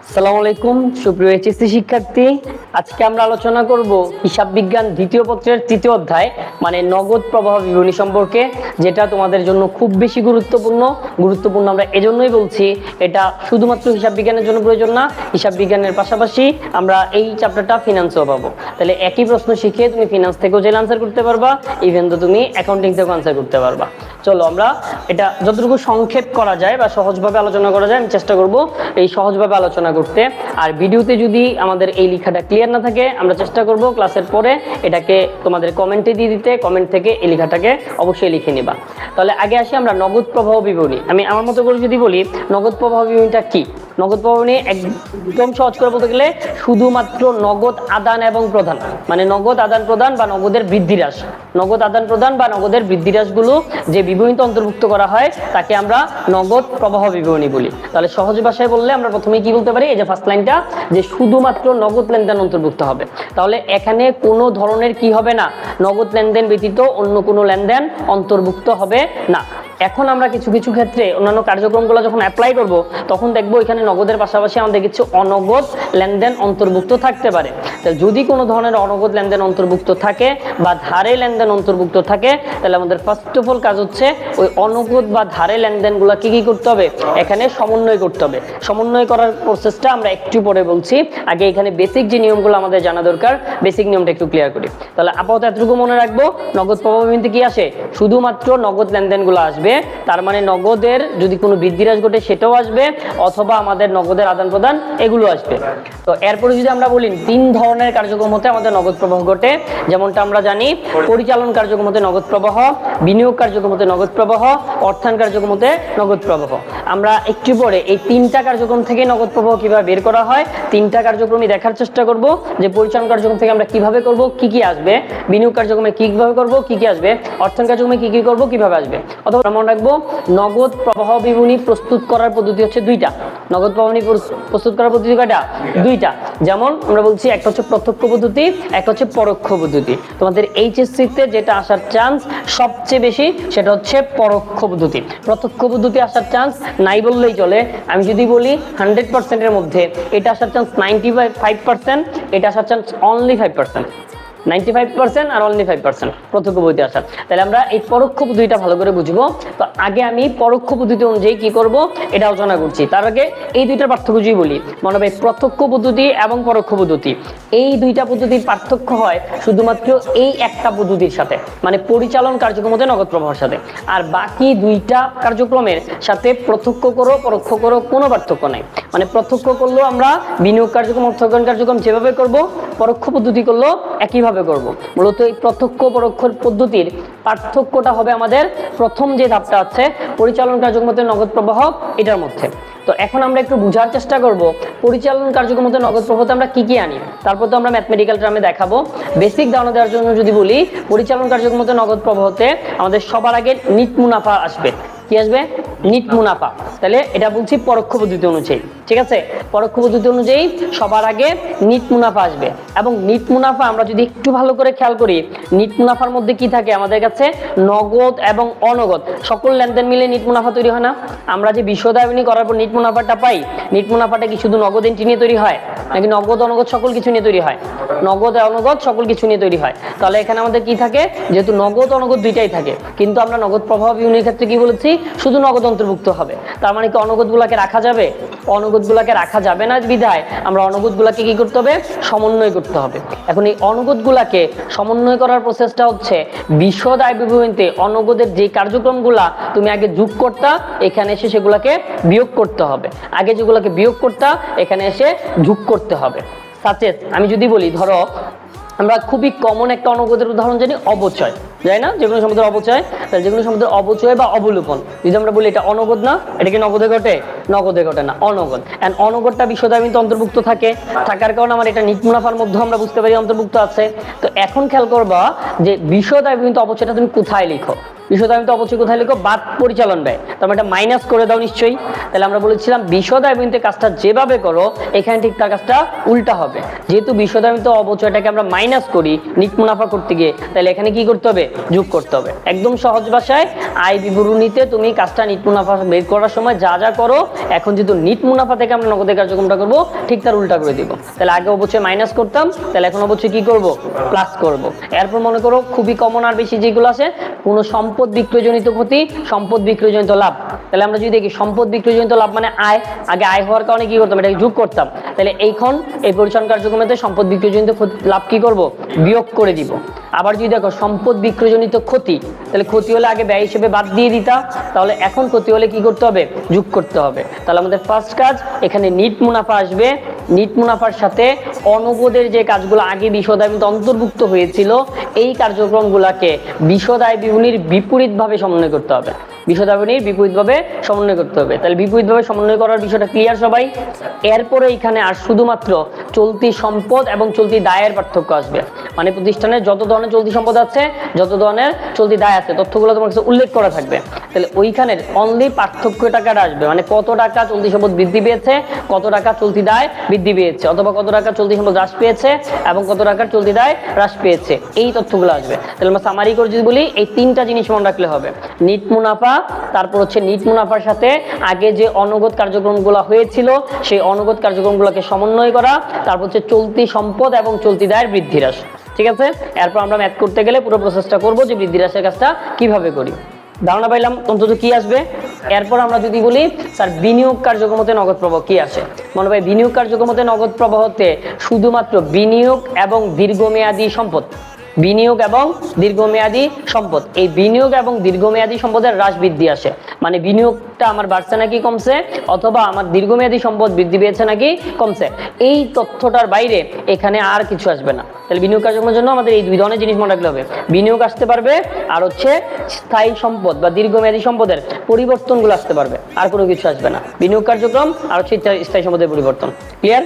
আসসালামু আলাইকুম সুপ্রিয় এইচএসসি শিক্ষার্থী, আজকে আমরা আলোচনা করব হিসাব বিজ্ঞান দ্বিতীয় পত্রের তৃতীয় অধ্যায় মানে নগদ প্রবাহ বিবরণী সম্পর্কে, যেটা তোমাদের জন্য খুব বেশি গুরুত্বপূর্ণ আমরা এজন্যই বলছি এটা শুধুমাত্র হিসাব বিজ্ঞানের জন্য প্রয়োজন না, হিসাব বিজ্ঞানের পাশাপাশি আমরা এই চ্যাপ্টারটা ফিনান্সও পাবো। তাহলে একই প্রশ্ন শিখে তুমি ফিনান্স থেকেও জেল আনসার করতে পারবা, ইভেন তো তুমি অ্যাকাউন্টিং থেকেও আনসার করতে পারবা। চলো আমরা এটা যতটুকু সংক্ষেপ করা যায় বা সহজভাবে আলোচনা করা যায় আমি চেষ্টা করব এই সহজভাবে আলোচনা করতে। আর ভিডিওতে যদি আমাদের এই লেখাটা ক্লিয়ার না থাকে আমরা চেষ্টা করব ক্লাসের পরে এটাকে তোমাদের কমেন্টে দিয়ে দিতে, কমেন্ট থেকে এই লেখাটাকে অবশ্যই লিখে নিবা। তাহলে আগে আসি আমরা নগদ প্রবাহ বিবরণী। আমি আমার মতো করে যদি বলি নগদ প্রবাহ বিবরণীটা কি, নগদ প্রবাহ বিবরণী একদম সহজ করে বলতে গেলে শুধুমাত্র নগদ আদান এবং প্রদান, মানে নগদ আদান প্রদান বা নগদের বৃদ্ধি হ্রাস, নগদ আদান প্রদান বা নগদের বৃদ্ধি হ্রাসগুলো যে বিবরণীতে অন্তর্ভুক্ত করা হয় তাকে আমরা নগদ প্রবাহ বিবরণী বলি। তাহলে সহজ ভাষায় বললে আমরা প্রথমে কি বলতে পারি, এই যে ফার্স্ট লাইনটা, যে শুধুমাত্র নগদ লেনদেন অন্তর্ভুক্ত হবে। তাহলে এখানে কোনো ধরনের কি হবে না, নগদ লেনদেন ব্যতীত অন্য কোনো লেনদেন অন্তর্ভুক্ত হবে না। এখন আমরা কিছু কিছু ক্ষেত্রে অন্যান্য কার্যক্রমগুলো যখন অ্যাপ্লাই করব তখন দেখবো এখানে নগদের পাশাপাশি আমাদের কিছু অনগদ লেনদেন অন্তর্ভুক্ত থাকতে পারে। তাহলে যদি কোনো ধরনের অনগদ লেনদেন অন্তর্ভুক্ত থাকে বা ধারে লেনদেন অন্তর্ভুক্ত থাকে তাহলে আমাদের ফার্স্ট অফ অল কাজ হচ্ছে ওই অনগদ বা ধারে লেনদেনগুলো কি করতে হবে, এখানে সমন্বয় করতে হবে। সমন্বয় করার প্রসেসটা আমরা একটু পরে বলছি, আগে এখানে বেসিক যে নিয়মগুলো আমাদের জানা দরকার বেসিক নিয়মটা একটু ক্লিয়ার করি। তাহলে আপাতত এতটুকু মনে রাখবো, নগদ প্রবাহ বিবরণীতে কি আসে, শুধুমাত্র নগদ লেনদেনগুলো আসবে। তার মানে নগদের যদি কোনো বৃদ্ধি হ্রাস ঘটে সেটাও আসবে, অথবা আমাদের নগদের আদান প্রদান এগুলো আসবে। তো এরপরে যদি আমরা বলি তিন ধরনের কার্যক্রম হতে আমাদের নগদ প্রবাহ ঘটে, যেমনটা আমরা জানি পরিচালন কার্যক্রম হতে নগদ প্রবাহ, বিনিয়োগ কার্যক্রম হতে নগদ প্রবাহ, অর্থায়ন কার্যক্রম হতে নগদ প্রবাহ। আমরা একটু পরে এই তিনটা কার্যক্রম থেকে নগদ প্রবাহ কিভাবে বের করা হয় তিনটা কার্যক্রমই দেখার চেষ্টা করব, যে পরিচালন কার্যক্রম থেকে আমরা কিভাবে করব, কি কি আসবে, বিনিয়োগ কার্যক্রমে কিভাবে করব, কি কি আসবে, অর্থায়ন কার্যক্রমে কি কি করব, কিভাবে আসবে। অথবা মনে রাখবো নগদ প্রবাহ বিবরণী প্রস্তুত করার পদ্ধতি হচ্ছে দুইটা। নগদ প্রবাহ বিবরণী প্রস্তুত করার পদ্ধতি কয়টা, দুইটা। যেমন আমরা বলছি একটা হচ্ছে প্রত্যক্ষ পদ্ধতি, একটা হচ্ছে পরোক্ষ পদ্ধতি। তোমাদের এইচএসসি তে যেটা আসার চান্স সবচেয়ে বেশি সেটা হচ্ছে পরোক্ষ পদ্ধতি। প্রত্যক্ষ পদ্ধতি আসার চান্স নাই বললেই চলে। আমি যদি বলি 100% এর মধ্যে এটা আসার চান্স 95%, এটা আসার চান্স অনলি 5%, 95% আর অনলি 5% প্রত্যক্ষ পদ্ধতি আসার। তাহলে আমরা এই পরোক্ষ পদ্ধতিটা ভালো করে বুঝবো। তো আগে আমি পরোক্ষ পদ্ধতি অনুযায়ী কি করব এটা আলোচনা করছি, তার আগে এই দুইটার পার্থক্য যদি বলি, মনে হবে প্রত্যক্ষ পদ্ধতি এবং পরোক্ষ পদ্ধতি এই দুইটা পদ্ধতির পার্থক্য হয় শুধুমাত্র এই একটা পদ্ধতির সাথে, মানে পরিচালন কার্যক্রম হতে নগদ প্রবাহের সাথে। আর বাকি দুইটা কার্যক্রমের সাথে প্রত্যক্ষ করো পরোক্ষ করো কোনো পার্থক্য নাই। মানে প্রত্যক্ষ করলেও আমরা বিনিয়োগ কার্যক্রম অর্থায়ন কার্যক্রম যেভাবে করব, পরোক্ষ পদ্ধতি করলেও একইভাবে করব। মূলত এই প্রত্যক্ষ পরোক্ষ পদ্ধতির পার্থক্যটা হবে আমাদের প্রথম যে ধাপটা আছে পরিচালন কার্যক্রম হতে নগদ প্রবাহ, এটার মধ্যে। তো এখন আমরা একটু বোঝার চেষ্টা করব পরিচালন কার্যক্রম হতে নগদ প্রবাহতে আমরা কি কি আনি, তারপর তো আমরা ম্যাথমেটিক্যাল টার্মে দেখাবো। বেসিক ধারণা দেওয়ার জন্য যদি বলি পরিচালন কার্যক্রম হতে নগদ প্রবাহতে আমাদের সবার আগে নিট মুনাফা আসবে। কি আসবে, নিট মুনাফা। তাহলে এটা বলছি পরোক্ষ পদ্ধতি অনুযায়ী, ঠিক আছে, পরোক্ষ পদ্ধতি অনুযায়ী সবার আগে নিট মুনাফা আসবে। এবং নিট মুনাফা আমরা যদি একটু ভালো করে খেয়াল করি, নিট মুনাফার মধ্যে কি থাকে, আমাদের কাছে নগদ এবং অনগদ সকল লেনদেন মিলে নিট মুনাফা তৈরি হয় না। আমরা যে বিশদায়নী করার পর নিট মুনাফাটা পাই, নিট মুনাফাটা কি শুধু নগদ এন্ট্রি নিয়ে তৈরি হয় নাকি নগদ অনগদ সকল কিছু নিয়ে তৈরি হয়, নগদ অনগদ সকল কিছু নিয়ে তৈরি হয়। তাহলে এখানে আমাদের কি থাকে, যেহেতু নগদ অনগদ দুইটাই থাকে, কিন্তু আমরা নগদ প্রবাহ বিবরণীর ক্ষেত্রে কি বলেছি, শুধু নগদ অন্তর্ভুক্ত হবে। তার মানে কি অনগদ গুলাকে রাখা যাবে, অনগদ গুলাকে রাখা যাবে না, বিধায় আমরা অনগদ গুলাকে কি করতে হবে, সমন্বয় করতে হবে। এখন এই অনগদ গুলাকে সমন্বয় করার প্রসেসটা হচ্ছে বিশদ আয় বিবরণীতে অনগদের যে কার্যক্রমগুলা তুমি আগে যোগ করতা এখানে এসে সেগুলাকে বিয়োগ করতে হবে, আগে যেগুলোকে বিয়োগ করতা এখানে এসে যোগ করতে হবে। সাচেস আমি যদি বলি, ধরো আমরা খুবই কমন একটা অনগদের উদাহরণ জানি, অবচয়, যাই না, যেগুলো সম্পদের অবচয়, যেগুলো সম্পদের অবচয় বা অবলোপন। যদি আমরা বলি এটা অনগদ না, এটা কি নগদে ঘটে, নগদে ঘটে না, অনগদ। এন্ড অনগদটা বিশদায়নীতে অন্তর্ভুক্ত থাকার কারণে আমার এটা নিট মুনাফার মধ্যে আমরা বুঝতে পারি অন্তর্ভুক্ত আছে। তো এখন খেয়াল করবা যে বিশদায়নীতে অবচয়টা তুমি কোথায় লিখো, বিশদ আয় বিন্দুতে অবশ্যই কোথায় লিখো, বাদ পরিচালন ব্যয়, তার এটা মাইনাস করে দাও নিশ্চয়ই। তাহলে আমরা বলেছিলাম বিশদ আয় বিন্দুতে কাজটা যেভাবে করো এখানে ঠিক তার কাজটা উল্টা হবে। যেহেতু বিশদ আয় বিন্দুতে অবচয়টাকে আমরা মাইনাস করি নিট মুনাফা করতে গিয়ে, তাহলে এখানে কি করতে হবে, যোগ করতে হবে। একদম সহজ ভাষায় আয় বিবরণীতে তুমি কাজটা নিট মুনাফা বের করার সময় যা যা করো, এখন যেহেতু নিট মুনাফা থেকে আমরা নগদের কার্যক্রমটা করবো ঠিক তার উল্টা করে দিব। তাহলে আগে অবশ্যই মাইনাস করতাম, তাহলে এখন অবশ্যই কি করব, প্লাস করব। এরপর মনে করো খুবই কমন আর বেশি যেগুলো আছে, কোনো সম্পদ বিক্রয়জনিত ক্ষতি, সম্পদ বিক্রয়জনিত লাভ। তাহলে আমরা যদি দেখি সম্পদ বিক্রয়জনিত লাভ মানে আয়, আগে আয় হওয়ার কারণে কি করতাম, এটাকে যোগ করতাম। তাহলে এইখন এই পরিচালন কার্যক্রমেতে সম্পদ বিক্রয়জনিত লাভ কি করব, বিয়োগ করে দিব। আবার যদি দেখো সম্পদ বিক্রয়জনিত ক্ষতি, তাহলে ক্ষতি হলে আগে ব্যয় হিসেবে বাদ দিয়ে দিতা, তাহলে এখন ক্ষতি হলে কি করতে হবে, যোগ করতে হবে। তাহলে আমাদের ফার্স্ট কাজ এখানে নিট মুনাফা আসবে, নিট মুনাফার সাথে অনগদের যে কাজগুলো আগে বিশদ আয় বিন্দুতে অন্তর্ভুক্ত হয়েছিল এই কার্যক্রমগুলোকে বিশদ আয় বিবরণীর বিপরীতভাবে সমন্বয় করতে হবে, বিশদ আয় বিবরণীর বিপরীতভাবে সমন্বয় করতে হবে। তাহলে বিপরীতভাবে সমন্বয় করার বিষয়টা ক্লিয়ার সবাই? এরপরে এখানে আর শুধুমাত্র চলতি সম্পদ এবং চলতি দায়ের পার্থক্য আসবে, মানে প্রতিষ্ঠানের যত ধরনের চলতি সম্পদ আছে, যত ধরনের চলতি দায় আছে, তথ্যগুলো তোমার কাছে উল্লেখ করা থাকবে। তাহলে ওইখানের অনলি পার্থক্য টাকাটা আসবে, মানে কত টাকা চলতি সম্পদ বৃদ্ধি পেয়েছে, কত টাকা চলতি দায় বৃদ্ধি পেয়েছে, অথবা কত টাকা চলতি সম্পদ হ্রাস পেয়েছে এবং কত টাকার চলতি দায় হ্রাস পেয়েছে, এই তথ্যগুলো আসবে। তাহলে আমরা সামারি করে যদি বলি এই তিনটা জিনিস মনে রাখলে হবে, নিট মুনাফা, তারপর হচ্ছে নিট মুনাফার সাথে আগে যে অনগদ কার্যক্রমগুলো হয়েছিল সেই অনগদ কার্যক্রমগুলোকে সমন্বয় করা, তারপর হচ্ছে চলতি সম্পদ এবং চলতি দায়ের বৃদ্ধি হ্রাস। ঠিক আছে, এরপর আমরা ম্যাথ করতে গেলে পুরো প্রসেসটা করবো যে বৃদ্ধি হ্রাসের কাজটা কিভাবে করি। ধারণা পাইলাম অন্তত কি আসবে। এরপর আমরা যদি বলি স্যার বিনিয়োগ কার্যক্রমতে নগদ প্রবাহ কি আসে, মনে হয় বিনিয়োগ কার্যক্রমতে নগদ প্রবাহতে শুধুমাত্র বিনিয়োগ এবং দীর্ঘমেয়াদী সম্পদ, বিনিয়োগ এবং দীর্ঘমেয়াদী সম্পদ, এই বিনিয়োগ এবং দীর্ঘমেয়াদী সম্পদের হ্রাস বৃদ্ধি আসে, মানে বিনিয়োগটা আমার বাড়ছে নাকি কমছে, অথবা আমার দীর্ঘমেয়াদী সম্পদ বৃদ্ধি পেয়েছে নাকি কমছে, এই তথ্যটার বাইরে এখানে আর কিছু আসবে না। তাহলে বিনিয়োগ কার্যক্রমের জন্য আমাদের এই দুই ধরনের জিনিস মনে রাখতে হবে, বিনিয়োগ আসতে পারবে আর হচ্ছে স্থায়ী সম্পদ বা দীর্ঘমেয়াদী সম্পদের পরিবর্তনগুলো আসতে পারবে, আর কোনো কিছু আসবে না। বিনিয়োগ কার্যক্রম আর হচ্ছে স্থায়ী সম্পদের পরিবর্তন। ক্লিয়ার?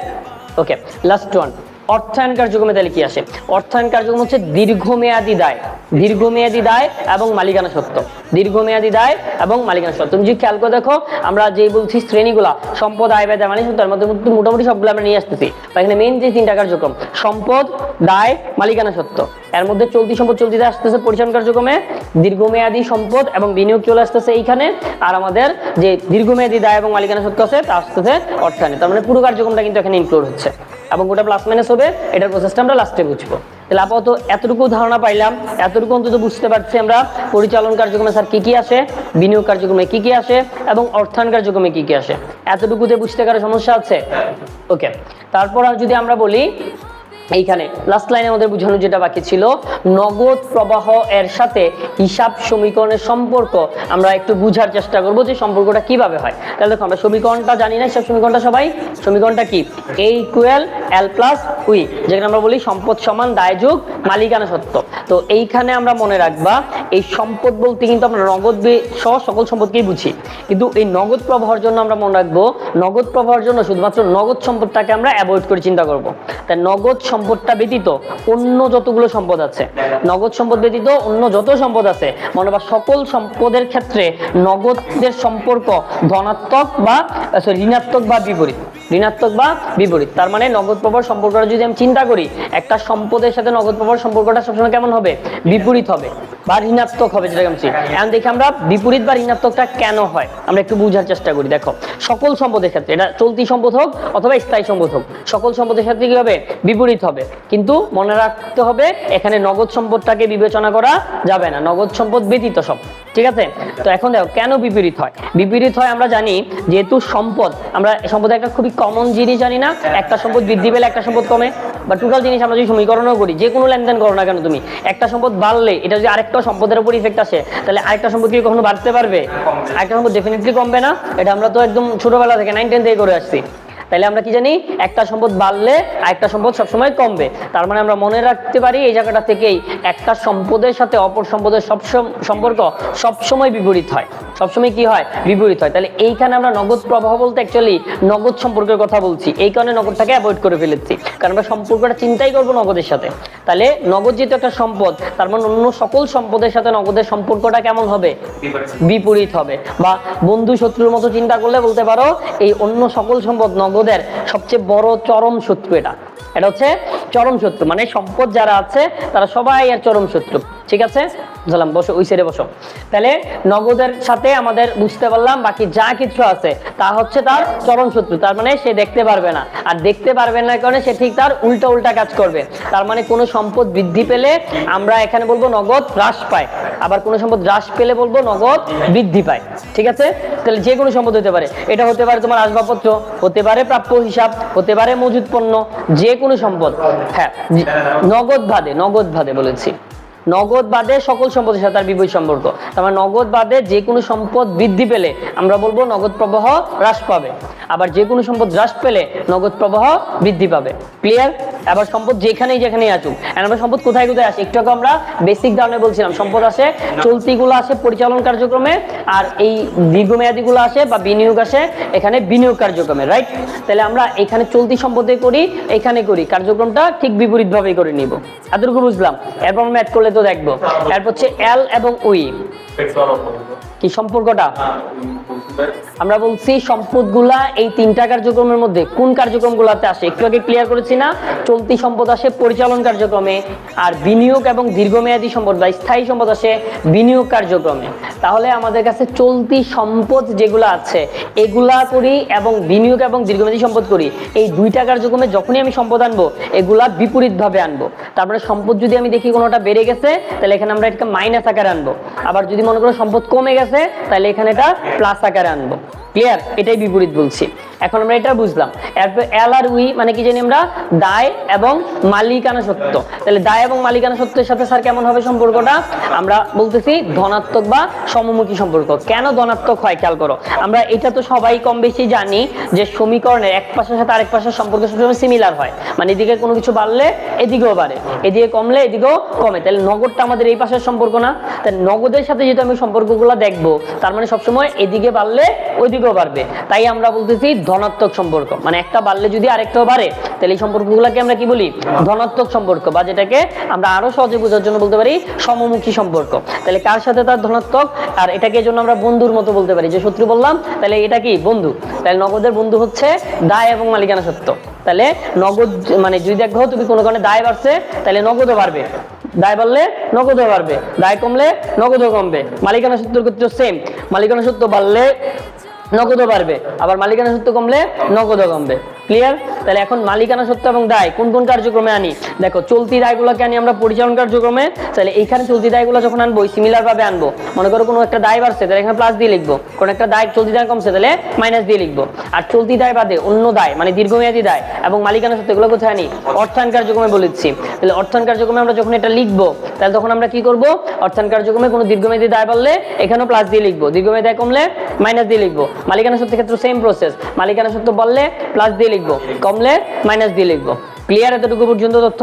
ওকে, লাস্ট ওয়ান, অর্থায়ন কার্যক্রমে তাহলে কি আসে? অর্থায়ন কার্যক্রম হচ্ছে দীর্ঘমেয়াদী দায়, দীর্ঘমেয়াদী দায় এবং মালিকানা সত্ত্ব, দীর্ঘমেয়াদী দায় এবং মালিকানা সত্ত্ব। তুমি যদি খেয়াল করে দেখো আমরা যে বলছি শ্রেণীগুলা সম্পদ, আয়, ব্যয়, মালিকানা সত্ত্ব, তার মধ্যে মোটামুটি সবগুলো আমরা নিয়ে আসতেছি। এখানে মেইন যে তিনটা কার্যক্রম সম্পদ, দায়, মালিকানা সত্ত্ব, এর মধ্যে চলতি সম্পদ চলতি দায় আসতেছে পরিচালন কার্যক্রমে, দীর্ঘমেয়াদী সম্পদ এবং বিনিয়োগ চলে আসতেছে এইখানে, আর আমাদের যে দীর্ঘমেয়াদী দায় এবং মালিকানা সত্ত্ব আছে তা আসতেছে অর্থায়নে। তার মানে পুরো কার্যক্রমটা কিন্তু এখানে ইনক্লুড হচ্ছে এবং ওটা প্লাস মাইনাস হবে, এটার প্রসেসটা আমরা লাস্টে বুঝবো। তাহলে আপাতত এতটুকু ধারণা পাইলাম, এতটুকু অন্তত বুঝতে পারছি আমরা পরিচালন কার্যক্রমে স্যার কি কি আসে, বিনিয়োগ কার্যক্রমে কি কি আসে এবং অর্থায়ন কার্যক্রমে কি কি আসে, এতটুকুতে বুঝতে কারো সমস্যা আছে? ওকে, তারপর যদি আমরা বলি এইখানে লাস্ট লাইনে আমাদের বোঝানো যেটা বাকি ছিল, নগদ প্রবাহ এর সাথে হিসাব সমীকরণের সম্পর্ক আমরা একটু বুঝার চেষ্টা করব যে সম্পর্কটা কিভাবে হয়। তাহলে দেখো আমরা সমীকরণটা জানি না, হিসাব সমীকরণটা সবাই, সমীকরণটা কি A equal L plus we, যেখানে আমরা বলি সম্পদ সমান দায় যোগ মালিকানা সত্ত্ব। তো এইখানে আমরা মনে রাখবা এই সম্পদ বলতে কিন্তু আমরা নগদ সহ সকল সম্পদকেই বুঝি, কিন্তু এই নগদ প্রবাহের জন্য আমরা মনে রাখবো নগদ প্রবাহের জন্য শুধুমাত্র নগদ সম্পদটাকে আমরা অ্যাভয়েড করে চিন্তা করব। তাই নগদ সম্পদটা ব্যতীত অন্য যতগুলো সম্পদ আছে, নগদ সম্পদ ব্যতীত অন্য যত সম্পদ আছে, মনে বা সকল সম্পদের ক্ষেত্রে নগদের সম্পর্ক ধনাত্মক বা ঋণাত্মক বা বিপরীত, ঋণাত্মক বা বিপরীত। তার মানে নগদ প্রবাহ সম্পর্কটা যদি আমি চিন্তা করি, একটা সম্পদের সাথে নগদ প্রবাহ সম্পর্কটা সবসময় কেমন হবে, বিপরীত হবে বা ঋণাত্মক হবে, যেটা আমি এখন দেখি আমরা বিপরীত বা ঋণাত্মকটা কেন হয় আমরা একটু বোঝার চেষ্টা করি। দেখো সকল সম্পদের ক্ষেত্রে, এটা চলতি সম্পদ হোক অথবা স্থায়ী সম্পদ হোক, সকল সম্পদের ক্ষেত্রে কি হবে, বিপরীত হবে, কিন্তু মনে রাখতে হবে এখানে নগদ সম্পদটাকে বিবেচনা করা যাবে না, নগদ সম্পদ ব্যতীত সব। ঠিক আছে, তো এখন দেখো কেন বিপরীত হয়। বিপরীত হয় আমরা জানি যেহেতু সম্পদ, আমরা সম্পদের একটা খুবই কমন জিনিস জানি না, একটা সম্পদ বৃদ্ধি পেলে একটা সম্পদ কমে, বা টোটাল জিনিস আমরা যদি সমীকরণও করি, যে কোনো লেনদেন করো না কেন তুমি, একটা সম্পদ বাড়লে এটা যদি আরেকটা সম্পদের উপর ইফেক্ট আসে, তাহলে আরেকটা সম্পদ কি কখনো বাড়তে পারবে? আরেকটা সম্পদ ডেফিনেটলি কমবে না। এটা আমরা তো একদম ছোটবেলা থেকে 9-10 থেকে করে আসছি। তাহলে আমরা কি জানি একটা সম্পদ বাড়লে আরেকটা সম্পদ সবসময় কমবে। তার মানে আমরা মনে রাখতে পারি এই জায়গাটা থেকেই একটা সম্পদের সাথে অপর সম্পদের সম্পর্ক সবসময় বিপরীত হয়, সবসময় কি হয়, বিপরীত হয়। তাহলে এইখানে আমরা নগদ প্রবাহ বলতে অ্যাকচুয়ালি নগদ সম্পর্কের কথা বলছি, এই কারণে নগদটাকে অ্যাভয়েড করে ফেলেছি, কারণ আমরা সম্পর্কটা চিন্তাই করবো নগদের সাথে। তাহলে নগদ যেহেতু একটা সম্পদ, তার মানে অন্য সকল সম্পদের সাথে নগদের সম্পর্কটা কেমন হবে, বিপরীত হবে। বা বন্ধু শত্রুর মতো চিন্তা করলে বলতে পারো এই অন্য সকল সম্পদ নগদের সবচেয়ে বড় চরম শত্রু। এটা হচ্ছে চরম শত্রু, মানে সম্পদ যারা আছে তারা সবাই আর চরম শত্রু। ঠিক আছে, বুঝলাম, বসো ওই সাইডে বসো। তাহলে নগদের সাথে আমাদের বুঝতে পারলাম বাকি যা কিছু আছে তা হচ্ছে তার চরম শত্রু। তার মানে সে দেখতে পারবে না, আর দেখতে পারবে না কারণে সে ঠিক তার উল্টা উল্টা কাজ করবে। তার মানে কোনো সম্পদ বৃদ্ধি পেলে আমরা এখানে বলবো নগদ হ্রাস পায়, আবার কোনো সম্পদ হ্রাস পেলে বলবো নগদ বৃদ্ধি পায়। ঠিক আছে, তাহলে যে কোনো সম্পদ হতে পারে, এটা হতে পারে তোমার আসবাবপত্র, হতে পারে প্রাপ্য হিসাব, হতে পারে মজুদ পণ্য, যে কোনো সম্পদ। হ্যাঁ, নগদ বাদে বলেছি, নগদ বাদে সকল সম্পদের সাথে তার বিপরীত সম্পর্ক। তার মানে নগদ বাদে যে কোনো সম্পদ বৃদ্ধি পেলে আমরা বলবো নগদ প্রবাহ হ্রাস পাবে, আবার যে কোনো সম্পদ হ্রাস পেলে নগদ প্রবাহ বৃদ্ধি পাবে। ক্লিয়ার? আবার সম্পদ যেখানেই আসুক, আমরা সম্পদ কোথায় কোথায় আসে একটু আগে আমরা বেসিক ধারণা বলছিলাম, সম্পদ আসে চলতিগুলো আসে পরিচালন কার্যক্রমে, আর এই দীর্ঘমেয়াদীগুলো আসে বা বিনিয়োগ আসে এখানে বিনিয়োগ কার্যক্রমে, রাইট? তাহলে আমরা এখানে চলতি সম্পদে করি, এখানে করি, কার্যক্রমটা ঠিক বিপরীত ভাবে করে নিব। এতটুকু বুঝলাম। এরপর ম্যাথ করলে তো দেখবো। এরপর হচ্ছে এল এবং উই, কি সম্পর্কটা আমরা বলছি সম্পদগুলা এই তিনটা কার্যক্রমের মধ্যে কোন কার্যক্রমগুলোতে আসে একটু আগে ক্লিয়ার করেছি না? চলতি সম্পদ আসে পরিচালন কার্যক্রমে, আর বিনিয়োগ এবং দীর্ঘমেয়াদী সম্পদ বা স্থায়ী সম্পদ আসে বিনিয়োগ কার্যক্রমে। তাহলে আমাদের কাছে চলতি সম্পদ যেগুলো আছে এগুলা করি এবং বিনিয়োগ এবং দীর্ঘমেয়াদী সম্পদ করি, এই দুইটা কার্যক্রমে যখনই আমি সম্পদ আনবো এগুলা বিপরীত ভাবে আনবো। তারপরে সম্পদ যদি আমি দেখি কোনোটা বেড়ে গেছে তাহলে এখানে আমরা এটা মাইনাস আকারে আনবো, আবার যদি মনে করো সম্পদ কমে গেছে তাহলে এখানে এটা প্লাস আকারে আনবো। ক্লিয়ার? এটাই বিপরীত বলছি। এখন আমরা এটা বুঝলাম। এরপর এল আর উই মানে কি জানি আমরা, দায় এবং মালিকানা সত্ত্ব। তাহলে দায় এবং মালিকানা সত্ত্বের সাথে স্যার কেমন হবে সম্পর্কটা? আমরা বলতেছি ধনাত্মক বা সমমুখী সম্পর্ক। কেন ধনাত্মক হয় খেয়াল করো, আমরা এটা তো সবাই কম বেশি জানি যে সমীকরণের এক পাশের সাথে আরেক পাশের সম্পর্ক সবসময় সিমিলার হয়, মানে এদিকে কোনো কিছু বাড়লে এদিকেও বাড়ে, এদিকে কমলে এদিকেও কমে। তাহলে নগদটা আমাদের এই পাশের সম্পর্ক না? তাই নগদের সাথে যেহেতু আমি সম্পর্কগুলো দেখবো তার মানে সবসময় এদিকে বাড়লে ওইদিকেও বাড়বে, তাই আমরা বলতেছি ধনাত্মক সম্পর্ক। মানে একটা বাড়লে যদি আরেকটাও বাড়ে তাহলে এই সম্পর্কগুলোকে আমরা কি বলি? ধনাত্মক সম্পর্ক, বা যেটাকে আমরা আরো সহজে বোঝার জন্য বলতে পারি সমমুখী সম্পর্ক। তাহলে কার সাথে তার ধনাত্মক, আর এটাকে জন্য আমরা বন্ধুর মতো বলতে পারি, যে শত্রু বললাম তাহলে এটা কি বন্ধু। তাহলে নগদের বন্ধু হচ্ছে দায় এবং মালিকানা সত্ত্ব। তাহলে নগদ মানে যদি দেখো তুমি কোনো কারণে দায় বাড়ছে তাহলে নগদও বাড়বে, দায় বাড়লে নগদও বাড়বে, দায় কমলে নগদও কমবে। মালিকানা সত্ত্বের ক্ষেত্রে সেম, মালিকানা সত্ত্ব বাড়লে নগদও বাড়বে, আবার মালিকানা সত্ত্ব কমলে নগদও কমবে। ক্লিয়ার? তাহলে এখন মালিকানা সত্ত্ব এবং দায় কোন কোন কার্যক্রমে আনি? দেখো চলতি দায়গুলোকে আনি আমরা পরিচালন কার্যক্রমে। তাহলে এইখানে চলতি দায়গুলো যখন আনবো সিমিলার ভাবে আনবো। মনে করো কোনো একটা দায় বাড়ছে তাহলে এখানে প্লাস দিয়ে লিখবো, কোনো একটা দায় চলতি দায় কমছে তাহলে মাইনাস দিয়ে লিখবো। আর চলতি দায় বাদে অন্য দায় মানে দীর্ঘমেয়াদী দায় এবং মালিকানা সত্ত্ব এগুলো কোথায় আনি? অর্থায়ন কার্যক্রমে বলেছি। তাহলে অর্থায়ন কার্যক্রমে আমরা যখন এটা লিখবো তাহলে তখন আমরা কি করবো? অর্থায়ন কার্যক্রমে কোনো দীর্ঘমেয়াদী দায় বাড়লে এখানেও প্লাস দিয়ে লিখবো, দীর্ঘমেয়াদী দায় কমলে মাইনাস দিয়ে লিখবো। মালিকানা সত্ত্বের ক্ষেত্রে সেম প্রসেস, মালিকানা সত্ত্ব বাড়লে প্লাস দিয়ে লিখবো, কমলে মাইনাস দিয়ে লিখবো। ক্লিয়ার? এতটুকু পর্যন্ত তথ্য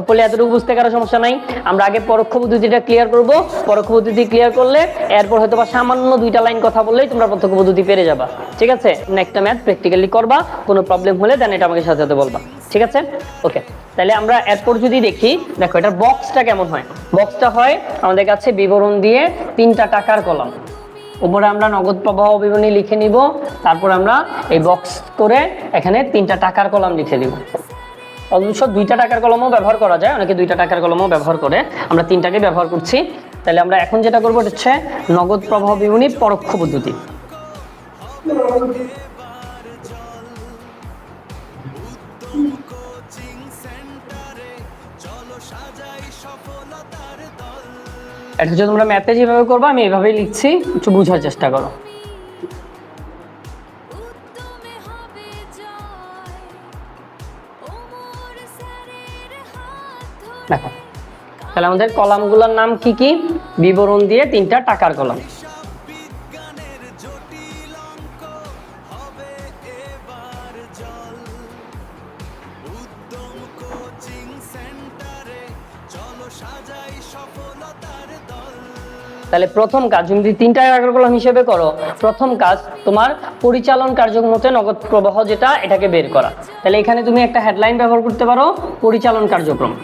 বলে এতটুকু বুঝতে কারো সমস্যা নাই। আমরা আগে পরোক্ষ পদ্ধতিটা ক্লিয়ার করব, পরোক্ষ পদ্ধতি ক্লিয়ার করলে এরপর হয়তো বা সামান্য দুইটা লাইন কথা বললেই তোমরা প্রত্যক্ষ পদ্ধতি পেরে যাবা। ঠিক আছে? নেক্সট ম্যাথ প্র্যাকটিক্যালি করবা, কোনো প্রবলেম হলে দেন এটা আমাকে সাথে সাথে বলবা। ঠিক আছে? ওকে, তাহলে আমরা এরপর যদি দেখি, দেখো এটার বক্সটা কেমন হয়। বক্সটা হয় আমাদের কাছে বিবরণ দিয়ে 3টা টাকার কলাম, উপরে আমরা নগদ প্রবাহ বিবরণী লিখে নিব, তারপর আমরা এই বক্স করে এখানে 3টা টাকার কলাম লিখে দিব। অবশ্য 2টা টাকার কলমও ব্যবহার করা যায়, অনেকে 2টা টাকার কলমও ব্যবহার করে, আমরা 3টাকে ব্যবহার করছি। তাহলে আমরা এখন যেটা করবো এটা হচ্ছে নগদ প্রবাহ বিবরণী পরোক্ষ পদ্ধতি। এটা হচ্ছে তোমরা ম্যাথে যেভাবে করবো আমি এভাবেই লিখছি, একটু বোঝার চেষ্টা করো। দেখো তাহলে আমাদের কলামগুলোর নাম কি কি? বিবরণ দিয়ে 3টা টাকার কলাম। তাহলে প্রথম কাজ তুমি যদি 3টা কার্যক্রম হিসেবে করো, প্রথম কাজ তোমার পরিচালন কার্যক্রম হতে নগদ প্রবাহ যেটা এটাকে বের করা। তাহলে এখানে তুমি একটা হেডলাইন ব্যবহার করতে পারো, পরিচালন কার্যক্রম।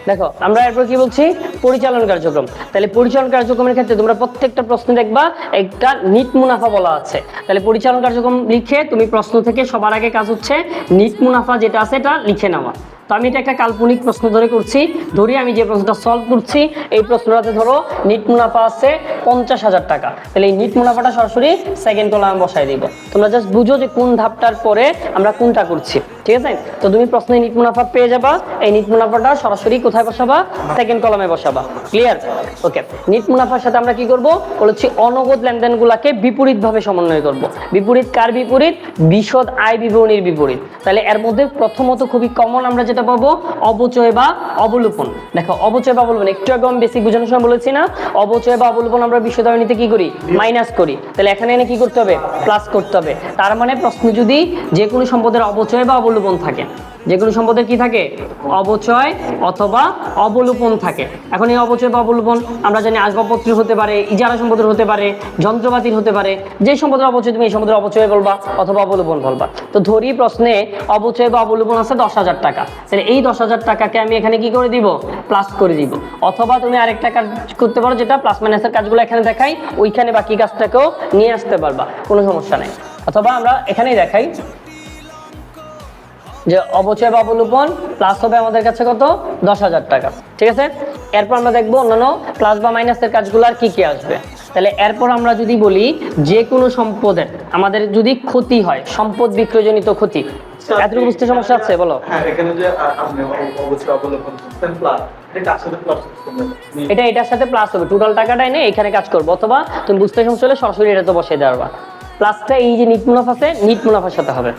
দেখো আমরা এরপর কি বলছি, পরিচালন কার্যক্রম। তাহলে পরিচালন কার্যক্রমের ক্ষেত্রে তোমরা প্রত্যেকটা প্রশ্নে দেখবা একটা নিট মুনাফা বলা আছে। তাহলে পরিচালন কার্যক্রম লিখে তুমি প্রশ্ন থেকে সবার আগে কাজ হচ্ছে নিট মুনাফা যেটা আছে এটা লিখে নেওয়া। তো আমি এটা একটা কাল্পনিক প্রশ্ন ধরে করছি, ধরি আমি যে প্রশ্নটা সলভ করছি এই প্রশ্নটাতে ধরো নিট মুনাফা আছে 50,000 টাকা। তাহলে এই নিট মুনাফাটা সরাসরি সেকেন্ড কলামে বসাই দিব। তোমরা জাস্ট বুঝো যে কোন ধাপটার পরে আমরা কোনটা করছি, ঠিক আছে? তো তুমি প্রশ্নে নিট মুনাফা পেয়ে যাবা, এই নিট মুনাফাটা সরাসরি কোথায় বসাবা, সেকেন্ড কলামে বসাবা। ক্লিয়ার? ওকে, নিট মুনাফার সাথে আমরা কি করব বলেছি, অনগদ লেনদেনগুলোকে বিপরীতভাবে সমন্বয় করব। বিপরীত কার বিপরীত? বিশদ আয় বিবরণীর বিপরীত। তাহলে এর মধ্যে প্রথমত খুবই কমন আমরা যেটা পাবো অবচয় বা অবলোপন। দেখো অবচয় বা অবলোপন একটু আগে আমি বেসিক বোঝানোর সময় বলেছি না, অবচয় বা অবলোপন আমরা বিশ্বদায়নীতে কি করি, মাইনাস করি। তাহলে এখানে এনে কি করতে হবে, প্লাস করতে হবে। তার মানে প্রশ্ন যদি যে কোনো সম্পদের অবচয় বা অবলোপন থাকে, যে কোনো সম্পদের কি থাকে, অবচয় অথবা অবলোপন থাকে। এখন এই অবচয় বা অবলোপন আমরা জানি আসবাবপত্র হতে পারে, ইজারা সম্পদের হতে পারে, যন্ত্রপাতির হতে পারে। যে সম্পদের অবচয় তুমি এই সম্পদের অবচয় বলবা অথবা অবলোপন বলবা। তো ধরি প্রশ্নে অবচয় বা অবলোপন আছে 10,000 টাকা, তাহলে এই 10,000 টাকাকে আমি এখানে কি করে দিব, প্লাস করে দিব। অথবা তুমি আরেকটা কাজ করতে পারো, যেটা প্লাস মাইনাসের কাজগুলো এখানে দেখাই, ওইখানে বাকি কাজটাকেও নিয়ে আসতে পারবা, কোনো সমস্যা নেই। অথবা আমরা এখানেই দেখাই যে অবচয় বা অবলোপন প্লাস হবে আমাদের কাছে কত, 10,000 টাকা, ঠিক আছে? এরপর আমরা দেখবো অন্যান্য প্লাস বা মাইনাসের কাজগুলো আর কি কি আসবে। তাহলে এরপর আমরা যদি বলি যে কোনো সম্পদের আমাদের যদি ক্ষতি হয়, সম্পদ বিক্রয়জনিত ক্ষতি, এতটুকু বুঝতে সমস্যা আছে বলো? হ্যাঁ, এখানে যে আপনি অবশ্যই অবলম্বন করতেন প্লাস, এটা আসলে প্লাস করতে এটা এটার সাথে প্লাস হবে, টোটাল টাকাটা এনে এখানে কাজ করবো। অথবা তুমি বুঝতে সমস্যা হলে সরাসরি এটা তো বসিয়ে দেওয়া, প্লাসটা এই যে নিট মুনাফা আছে, নিট মুনাফার সাথে হবে।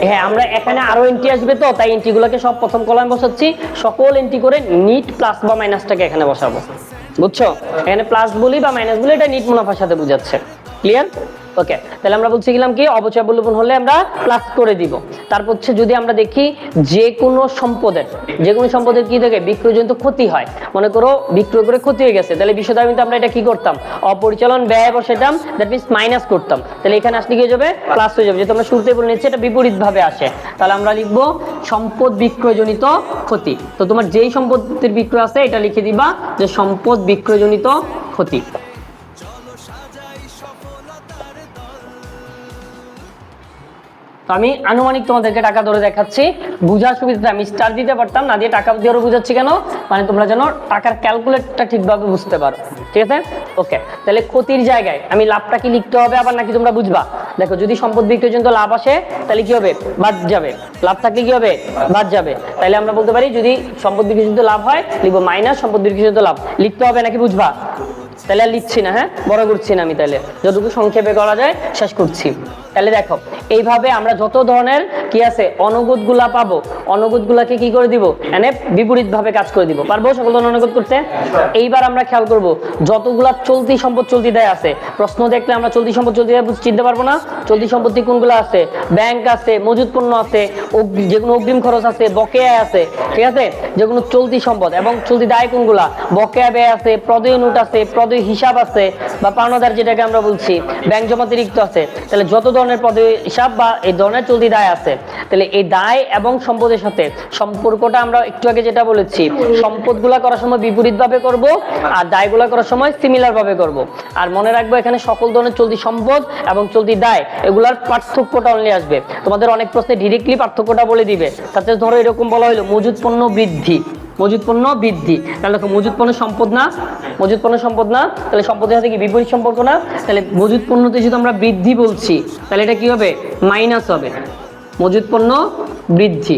হ্যাঁ, আমরা এখানে আরো এন্ট্রি আসবে, তো তাই এন্ট্রিগুলোকে সব প্রথম কলামে বসাচ্ছি, সকল এন্ট্রি করে নিট প্লাস বা মাইনাসটাকে এখানে বসাবো, বুঝছো? এখানে প্লাস বলি বা মাইনাস বলি, এটা নিট মুনাফার সাথে বুঝাচ্ছে। ক্লিয়ার? ওকে, তাহলে আমরা বলছি গেলাম কি, অবচয় অবলোপন হলে আমরা প্লাস করে দিব। তারপর হচ্ছে যদি আমরা দেখি যে কোনো সম্পদের কি থাকে, বিক্রয়জনিত ক্ষতি হয়, মনে করো বিক্রয় করে ক্ষতি হয়ে গেছে, তাহলে বিশ্বদাবিতে আমরা এটা কি করতাম, অপরিচালন ব্যয় বসাইতাম, দ্যাট মিন্স মাইনাস করতাম। তাহলে এখানে আসলে কি হয়ে যাবে, প্লাস হয়ে যাবে, যেহেতু আমরা শুরুতে বলে নিচ্ছি এটা বিপরীত ভাবে আসে। তাহলে আমরা লিখবো সম্পদ বিক্রয়জনিত ক্ষতি। তো তোমার যেই সম্পত্তির বিক্রয় আছে এটা লিখে দিবা যে সম্পদ বিক্রয়জনিত ক্ষতি। আমি আনুমানিক তোমাদেরকে টাকা ধরে দেখাচ্ছি, বুঝার সুবিধাতে আমি স্টার দিতে পারতাম, না দিয়ে টাকা দিয়ে আরো বুঝাচ্ছি কেন, মানে তোমরা যেন টাকার ক্যালকুলেটটা ঠিকভাবে বুঝতে পারো, ঠিক আছে? ওকে, তাহলে ক্ষতির জায়গায় আমি লাভটা কি লিখতে হবে আবার, নাকি তোমরা বুঝবা? দেখো যদি সম্পদ বিক্রয়জনিত লাভ আসে তাহলে কি হবে, বাদ যাবে, লাভ থাকলে কি হবে, বাদ যাবে। তাহলে আমরা বলতে পারি যদি সম্পদ বিক্রয়জনিত লাভ হয় লিখবো মাইনাস সম্পদ বিক্রয়জনিত লাভ, লিখতে হবে নাকি বুঝবা? তাহলে আর লিখছি না, হ্যাঁ বড় করছি না আমি, তাহলে যতটুকু সংক্ষেপে করা যায় শেষ করছি। তাহলে দেখো এইভাবে আমরা যত ধরনের কি আছে অনগদ গুলা পাবো, অনগদ গুলাকে কি করে দিব, মানে বিপরীত ভাবে কাজ করে দিব, পারবো সকল ধরনের অনগদ করতে? এইবার আমরা খেয়াল করব যতগুলা চলতি সম্পদ চলতি দায় আছে, প্রশ্ন দেখলে আমরা চলতি সম্পদ চলতি দায় চিনতে পারবো না। চলতি সম্পত্তি কোনগুলো আছে, ব্যাংক আছে, মজুদ পণ্য আছে, যে কোনো অগ্রিম খরচ আছে, বকেয়া আছে, ঠিক আছে? যে কোনো চলতি সম্পদ এবং চলতি দায় কোনগুলা, বকেয়া ব্যয় আছে, প্রদেয় নোট আছে, প্রদেয় হিসাব আছে বা পাওনাদার যেটাকে আমরা বলছি, ব্যাংক জমাতিরিক্ত আছে। তাহলে যত ধরনের প্রদেয় হিসাব বা এই ধরনের চলতি দায় আছে, তাহলে এই দায় এবং সম্পদের সাথে সম্পর্কটা আমরা একটু আগে যেটা বলেছি, সম্পদগুলা করার সময় বিপরীত ভাবে করব আর দায়গুলা করার সময় সিমিলার ভাবে করব। আর মনে রাখবো এখানে সকল ধরনের চলতি সম্পদ এবং চলতি দায় এগুলার পার্থক্যটা অনলি আসবে। তোমাদের অনেক প্রশ্নে ডিরেক্টলি পার্থক্যটা বলে দিবে, তাতে ধরো এরকম বলা হলো মজুদ পণ্য বৃদ্ধি, মজুদ পণ্য বৃদ্ধি, তাহলে দেখো মজুদ পণ্য সম্পদ না, মজুদ পণ্য সম্পদ না, তাহলে সম্পদের সাথে কি বিপরীত সম্পর্ক না? তাহলে মজুদ পণ্যতে যদি আমরা বৃদ্ধি বলছি তাহলে এটা কি হবে, মাইনাস হবে, মজুদ পণ্য বৃদ্ধি।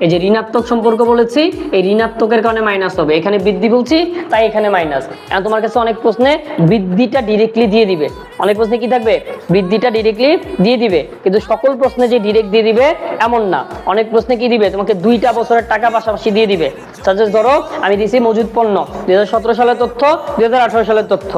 এই যে ঋণাত্মক সম্পর্ক বলেছি, এই ঋণাত্মকের কারণে মাইনাস হবে, এখানে বৃদ্ধি বলছি তাই এখানে মাইনাস। এখন তোমার কাছে অনেক প্রশ্নে বৃদ্ধিটা ডিরেক্টলি দিয়ে দিবে, অনেক প্রশ্নে কি থাকবে, বৃদ্ধিটা ডিরেক্টলি দিয়ে দিবে, কিন্তু সকল প্রশ্নে যে ডিরেক্ট দিয়ে দিবে এমন না। অনেক প্রশ্নে কি দিবে, তোমাকে 2টা বছরের টাকা পাশাপাশি দিয়ে দিবে, সাজেস্ট ধরো আমি দিছি মজুদ পণ্য 2017 সালের তথ্য, 2018 সালের তথ্য,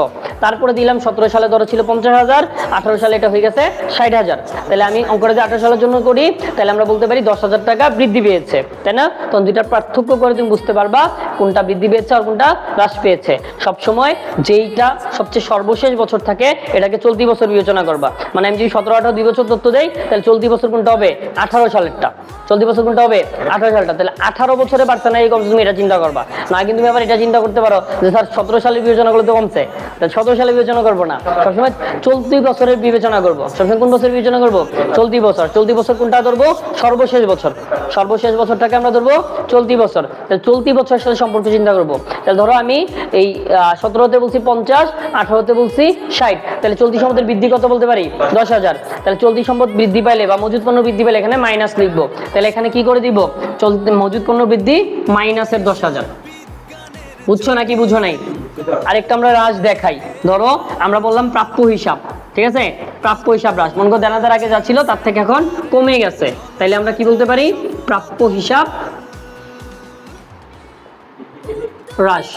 তারপরে দিলাম 17 সালে ধরো ছিল 50,000, 18 সালে এটা হয়ে গেছে 60,000। তাহলে আমি অঙ্কটা যদি 18 সালের জন্য করি তাহলে আমরা বলতে পারি 10,000 টাকা বৃদ্ধি পেয়েছে, তাই না? তখন দুইটার পার্থক্য করে তুমি বুঝতে পারবা কোনটা বৃদ্ধি পেয়েছে আর কোনটা হ্রাস পেয়েছে। সবসময় যেইটা সবচেয়ে সর্বশেষ বছর থাকে এটাকে চলতি বছর বিবেচনা করবা। মানে আমি যদি 17-18 2 বছর তথ্য দেই তাহলে চলতি বছর কোনটা হবে? 18 সালেরটা। চলতি বছর কোনটা হবে? 18 সালটা। তাহলে 18 বছরে বাড়ছে না এই কমছে, তুমি এটা চিন্তা করবা না। কিন্তু তুমি আবার এটা চিন্তা করতে পারো যে স্যার 17 সালে বিবেচনা করলে তো কমছে, তাহলে 17 সালে বিবেচনা করবো না, সবসময় চলতি বছরের বিবেচনা করবো। সবসময় কোন বছর বিবেচনা করবো? চলতি বছর। চলতি বছর কোনটা ধরবো? সর্বশেষ বছর। সর্বশেষ বছরটাকে আমরা ধরবো চলতি বছর। তাহলে চলতি বছরের সাথে সম্পর্ক চিন্তা করবো। তাহলে ধরো আমি এই 17তে বলছি 50, 18তে বলছি 60, তাহলে চলতি সম্পদের বৃদ্ধি কত বলতে পারি? 10,000। তাহলে চলতি সম্পদ বৃদ্ধি পাইলে বা মজুদ পণ্য বৃদ্ধি পাইলে এখানে মাইনাস লিখবো। তাহলে এখানে কি করে দিব? চলতি মজুদ পণ্য বৃদ্ধি মাইনাসের 10,000। বুঝছো নাকি বুঝো নাই? আরেকটা আমরা হ্রাস দেখাই। ধরো আমরা বললাম প্রাপ্য হিসাব, ঠিক আছে? প্রাপ্য হিসাব হ্রাস, মনে করো দেনাদার আগে যা ছিল তার থেকে এখন কমে গেছে, তাইলে আমরা কি বলতে পারি? প্রাপ্য হিসাব হ্রাস।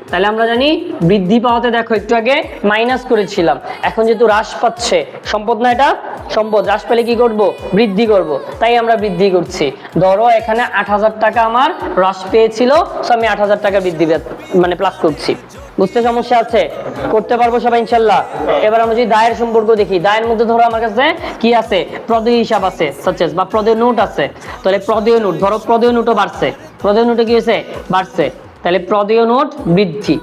তাহলে আমরা জানি বৃদ্ধি পাওয়াতে দেখো একটু আগে মাইনাস করেছিলাম, এখন যেহেতু হ্রাস পাচ্ছে, সম্পদ না এটা সম্পদ, হ্রাস পেলে কি করব? বৃদ্ধি করব, তাই আমরা বৃদ্ধি করছি। ধরো এখানে 8,000 টাকা আমার হ্রাস পেয়েছিল, সো আমি 8,000 টাকা বৃদ্ধি মানে প্লাস করছি। বুঝতে সমস্যা আছে? করতে পারবো সবাই ইনশাল্লাহ? এবার আমরা যদি দায়ের সম্পর্ক দেখি, দায়ের মধ্যে ধরো আমার কাছে কি আছে? প্রদেয় হিসাব আছে, সাচেস বা প্রদেয় নোট আছে। তাহলে প্রদেয় নোট, ধরো প্রদেয় নোটও বাড়ছে, প্রদেয় নোটে কি হয়েছে? বাড়ছে। তাহলে প্রদেয় নোট বৃদ্ধি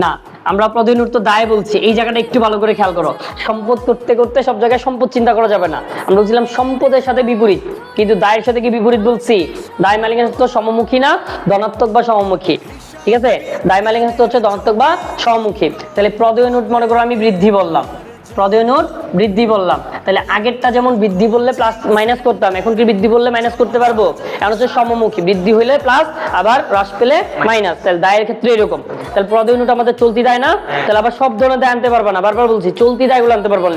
না, আমরা প্রদেয় নোট তো দায় বলছি, এই জায়গাটা একটু ভালো করে খেয়াল করো। সম্পদ করতে করতে সব জায়গায় সম্পদ চিন্তা করা যাবে না। আমরা বলছিলাম সম্পদের সাথে বিপরীত, কিন্তু দায়ের সাথে কি বিপরীত বলছি? দায় মালিকের সাথে সমমুখী না, ধনাত্মক বা সমমুখী, ঠিক আছে? দায় মালিকের সাথে হচ্ছে ধনাত্মক বা সমমুখী। তাহলে প্রদেয় নোট মনে করো আমি বৃদ্ধি বললাম, প্রদেয় নোট বৃদ্ধি বললাম, তাহলে আগেরটা যেমন বৃদ্ধি বললে প্লাস মাইনাস করতাম, এখন কি বৃদ্ধি বললে মাইনাস করতে পারবো? এখন হচ্ছে সমমুখী, বৃদ্ধি হইলে প্লাস, আবার হ্রাস পেলে মাইনাস। তাহলে দায়ের ক্ষেত্রে এরকম। তাহলে প্রদেয় নোট আমাদের চলতি দায় না, তাহলে আবার সব ধরনের দায় আনতে পারবা না, বারবার বলছি চলতি দায়গুলো আনতে পারবো না,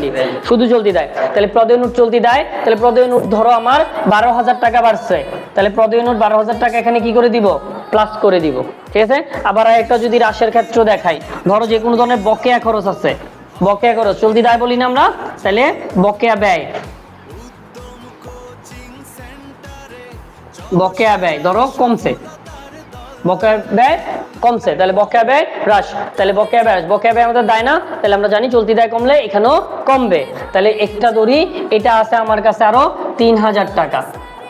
শুধু চলতি দায়। তাহলে প্রদেয় নোট চলতি দায়। তাহলে প্রদেয় নোট ধরো আমার 12,000 টাকা বাড়ছে, তাহলে প্রদেয় নোট 12,000 টাকা এখানে কি করে দিব? প্লাস করে দিব, ঠিক আছে? আবার একটা যদি হ্রাসের ক্ষেত্র দেখাই, ধরো যে কোনো ধরনের বকেয়া খরচ আছে, বকেয়া খরচ চলতি দায় বলি না আমরা, তাহলে বকেয়া ব্যয়, বকেয়া ব্যয় ধরো কমছে, বকেয়া ব্যয় কমছে, তাহলে বকেয়া ব্যয় হ্রাস। তাহলে বকেয়া ব্যয়, বকেয়া ব্যয় আমাদের দায় না, তাহলে আমরা জানি চলতি দায় কমলে এখানেও কমবে। তাহলে একটা ধরি, এটা আছে আমার কাছে আরো 3,000 টাকা,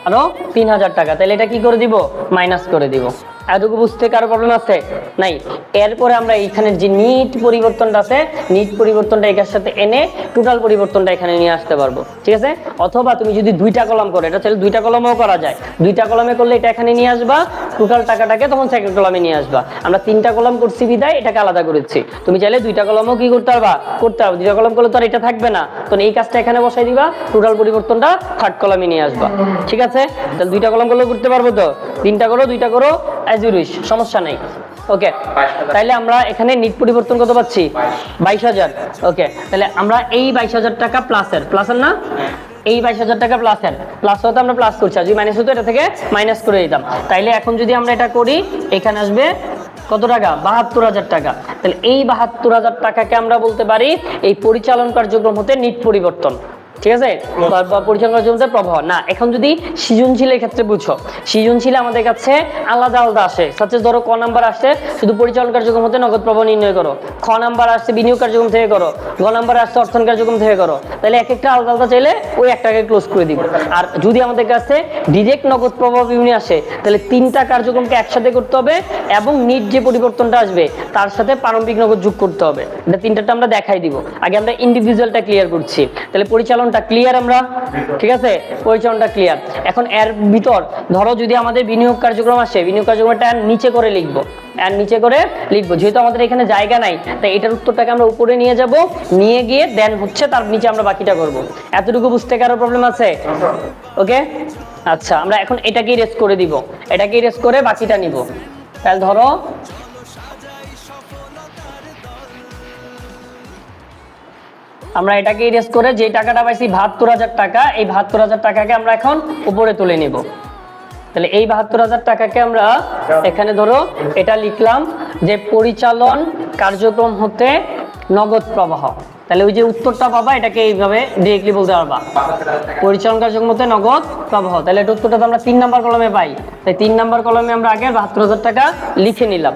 আরো 3,000 টাকা, তাহলে এটা কি করে দিব? মাইনাস করে দিব। এতটুকু বুঝতে কারো প্রবলেম আছে? নাই। এরপরে আমরা এইখানে যে নিট পরিবর্তনটা আছে, নিট পরিবর্তনটা এটার সাথে এনে টোটাল পরিবর্তনটা এখানে নিয়ে আসতে পারবো, ঠিক আছে? অথবা তুমি যদি দুইটা কলাম করো, এটা চাইলে দুইটা কলামেও করা যায়। দুইটা কলামে করলে এটা এখানে নিয়ে আসবা, টোটাল টাকাটাকে তখন সেকেন্ড কলামে নিয়ে আসবা। আমরা 3টা কলাম করছি বিদায় এটাকে আলাদা করেছি। তুমি চাইলে দুইটা কলামও কি করতে পারবা? করতে পারবে। দুইটা কলাম করলে তো আর এটা থাকবে না, তো এই কাজটা এখানে বসাই দিবা, টোটাল পরিবর্তনটা থার্ড কলামে নিয়ে আসবা, ঠিক আছে? তাহলে দুইটা কলাম করলেও করতে পারবো তো? 3টা করো, 2টা করো, অ্যাজ ইউ উইশ, সমস্যা নাই। ওকে, তাইলে আমরা এখানে নিট পরিবর্তন কত পাচ্ছি? 22,000। ওকে, তাহলে আমরা এই 22,000 টাকা প্লাসের না, এই 22,000 টাকা প্লাসের প্লাস হতে আমরা প্লাস করছি, আর যদি মাইনাস হতো এটা থেকে মাইনাস করে দিতাম। তাইলে এখন যদি আমরা এটা করি, এখানে আসবে কত টাকা? 72,000 টাকা। তাহলে এই 72,000 টাকাকে আমরা বলতে পারি এই পরিচালন কার্যক্রম হতে নিট পরিবর্তন, ঠিক আছে? পরিচালনার জন্য প্রবাহ না। এখন যদি সৃজনশীলের ক্ষেত্রে বুঝো, সৃজনশীল আমাদের কাছে আলাদা আলাদা আসে। সাপোজ ধরো ক নাম্বার আসছে শুধু পরিচালন কার্যক্রম হতে নগদ প্রবাহ নির্ণয় করো, খ নাম্বার আসছে বিনিয়োগ কার্যক্রম থেকে করো, গ নাম্বার আসছে অর্থন কার্যক্রম থেকে করো। তাহলে এক একটা আলাদা আলাদা চাইলে ওই একটাকে ক্লোজ করে দিব। আর যদি আমাদের কাছে ডিরেক্ট নগদ প্রবাহ বিবরণী আসে, তাহলে 3টা কার্যক্রমকে একসাথে করতে হবে এবং নিট যে পরিবর্তনটা আসবে তার সাথে প্রারম্ভিক নগদ যোগ করতে হবে। এটা 3টাটা আমরা দেখাই দিব। আগে আমরা ইন্ডিভিজুয়ালটা ক্লিয়ার করছি। তাহলে পরিচালন ক্লিয়ার আমরা, ঠিক আছে? পরিচালনটা ক্লিয়ার। এখন এর ভিতর ধরো যদি আমাদের বিনিয়োগ কার্যক্রম আসে, বিনিয়োগ কার্যক্রমটা নিচে করে লিখবো, আর নিচে করে লিখবো, যেহেতু আমাদের এখানে জায়গা নাই তাই এটার উত্তরটাকে আমরা উপরে নিয়ে যাব, নিয়ে গিয়ে দেন হচ্ছে তার নিচে আমরা বাকিটা করব। এতটুকু বুঝতে কারো প্রবলেম আছে? ওকে, আচ্ছা, আমরা এখন এটাকেই রেস করে দিব, এটাকেই রেস করে বাকিটা নিব। তাহলে ধরো আমরা এটাকে ইরেজ করে যে টাকাটা পাইছি 72,000 টাকা, এই 72,000 টাকাকে আমরা এখন উপরে তুলে নিব। তাহলে এই 72,000 টাকাকে আমরা এখানে ধরো এটা লিখলাম যে পরিচালন কার্যক্রম হতে নগদ প্রবাহ। তাহলে ওই যে উত্তরটা পাবা এটাকে এইভাবে ডিরেক্টলি বলতে পারবা, পরিচালন কার্যক্রম হতে নগদ প্রবাহ। তাহলে এটা উত্তরটা তো আমরা 3 নাম্বার কলমে পাই, তাই 3 নাম্বার কলমে আমরা আগে 72,000 টাকা লিখে নিলাম।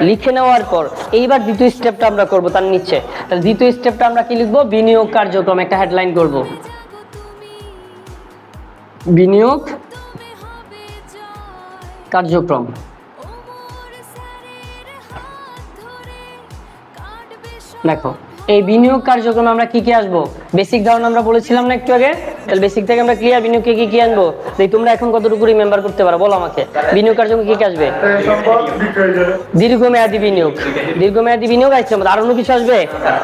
লিখে নেওয়ার পর এইবার দ্বিতীয় স্টেপটা আমরা করব তার নিচে। তাহলে দ্বিতীয় স্টেপটা আমরা কি লিখবো, বিনিয়োগ কার্যক্রম, একটা হেডলাইন করব, বিনিয়োগ কার্যক্রম। দেখো এই বিনিয়োগ কার্যক্রমে আমরা কি কি আসবো, বেসিক ধারণা আমরা বলেছিলাম না একটু আগে, তাহলে বেসিক থেকে আমরা ক্লিয়ার বিনিয়োগকে কি কি আনবো, তাই তোমরা এখন কতটুকু রিমেম্বার করতে পারো বলো আমাকে। বিনিয়োগ কার্যক্রমে কি কি আসবে, দীর্ঘমেয়াদী বিনিয়োগ, দীর্ঘমেয়াদী বিনিয়োগ আসছে, আর অন্য কিছু আসবে,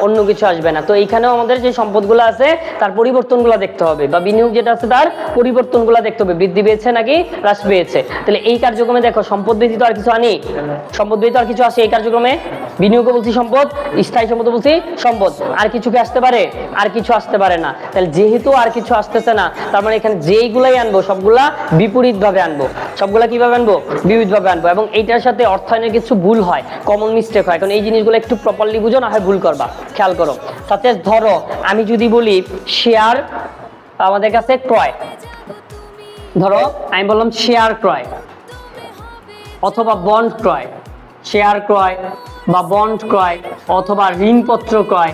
অন্য কিছু আসবে না। তো এইখানেও আমাদের যে সম্পদগুলো আছে তার পরিবর্তনগুলো দেখতে হবে, বা বিনিয়োগ যেটা আছে তার পরিবর্তনগুলো দেখতে হবে, বৃদ্ধি পেয়েছে নাকি হ্রাস পেয়েছে। তাহলে এই কার্যক্রমে দেখো সম্পদ ব্যতীত আর কিছু আনি, সম্পদ ব্যতীত আর কিছু আসে এই কার্যক্রমে, বিনিয়োগও বলছি সম্পদ, স্থায়ী সম্পদ বলছি সম্পদ, আর কিছু কি আসতে পারে, আর কিছু আসতে পারে না। তাহলে যেহেতু আর কিছু আসতেছে না, তার মানে এখানে যেইগুলাই আনবো সবগুলা বিপরীত ভাবে আনবো, সবগুলা কিভাবে আনবো, বিপরীত ভাবে আনবো। এবং এইটার সাথে অর্থায়নের কিছু ভুল হয়, কমন মিস্টেক হয়, এখন এই জিনিসগুলো একটু প্রপারলি বুঝো, না হয় ভুল করবা, খেয়াল করো। সাথে ধরো আমি যদি বলি শেয়ার আমাদের কাছে ক্রয়, ধরো আমি বললাম শেয়ার ক্রয় অথবা বন্ড ক্রয়, শেয়ার ক্রয় বা বন্ড ক্রয় অথবা ঋণপত্র ক্রয়,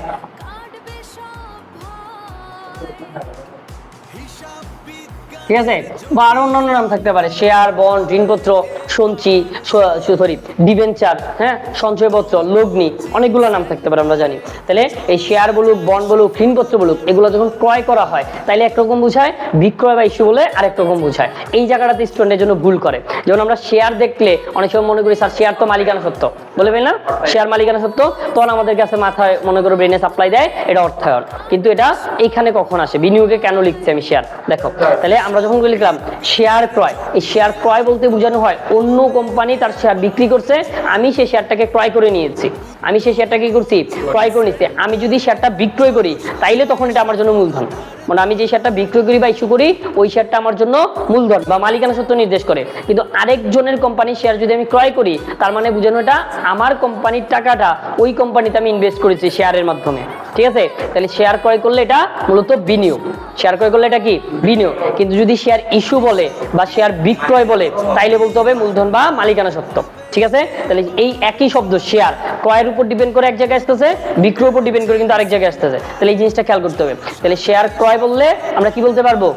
ঠিক আছে, বা আরো অন্যান্য নাম থাকতে পারে, শেয়ার, বন্ড, ঋণপত্র, সঞ্চয়ী, সরি ডিবেঞ্চার, হ্যাঁ, সঞ্চয়পত্র, লগ্নি, অনেকগুলো নাম থাকতে পারে আমরা জানি। তাহলে এই শেয়ার বলুক, বন্ড বলুক, ঋণপত্র বলুক, এগুলো যখন ক্রয় করা হয় তাইলে একরকম বুঝায়, বিক্রয় বা ইস্যু বলে আরেক রকম বুঝায়। এই জায়গাটাতে স্টুডেন্টের জন্য ভুল করে, যেমন আমরা শেয়ার দেখলে অনেক সময় মনে করি স্যার শেয়ার তো মালিকানা সত্ত্ব, বলবেন না শেয়ার মালিকানা সত্ত্ব, তখন আমাদের কাছে মাথায় মনে করো ব্রেনে সাপ্লাই দেয় এটা অর্থায়ন, কিন্তু এটা এইখানে কখন আসে, বিনিয়োগে কেন লিখছি আমি শেয়ার, দেখো। তাহলে আমরা যখন লিখলাম শেয়ার ক্রয়, এই শেয়ার ক্রয় বলতে বোঝানো হয় অন্য কোম্পানি তার শেয়ার বিক্রি করছে, আমি সেই শেয়ারটাকে ক্রয় করে নিয়েছি, আমি সেই শেয়ারটা কি করছি, ক্রয় করে নিচ্ছি। আমি যদি শেয়ারটা বিক্রয় করি তাইলে তখন এটা আমার জন্য মূলধন, মানে আমি যে শেয়ারটা বিক্রয় করি বা ইস্যু করি ওই শেয়ারটা আমার জন্য মূলধন বা মালিকানা সত্ত্ব নির্দেশ করে। কিন্তু আরেকজনের কোম্পানির শেয়ার যদি আমি ক্রয় করি, তার মানে বোঝানো এটা আমার কোম্পানির টাকাটা ওই কোম্পানিতে আমি ইনভেস্ট করেছি শেয়ারের মাধ্যমে, ঠিক আছে। তাহলে শেয়ার ক্রয় করলে এটা মূলত বিনিয়োগ, শেয়ার ক্রয় করলে এটা কি বিনিয়োগ। কিন্তু যদি শেয়ার ইস্যু বলে বা শেয়ার বিক্রয় বলে তাইলে বলতে হবে মূলধন বা মালিকানা সত্ত্ব, ঠিক আছে। তাহলে এই একই শব্দ শেয়ার ক্রয়ের উপর ডিপেন্ড করে এক জায়গায় আসতেছে, বিক্রয়ের উপর ডিপেন্ড করে কিন্তু আরেক জায়গায় আসতেছে। তাহলে এই জিনিসটা খেয়াল করতে হবে। তাহলে শেয়ার ক্রয় বললে আমরা কি বলতে পারবো,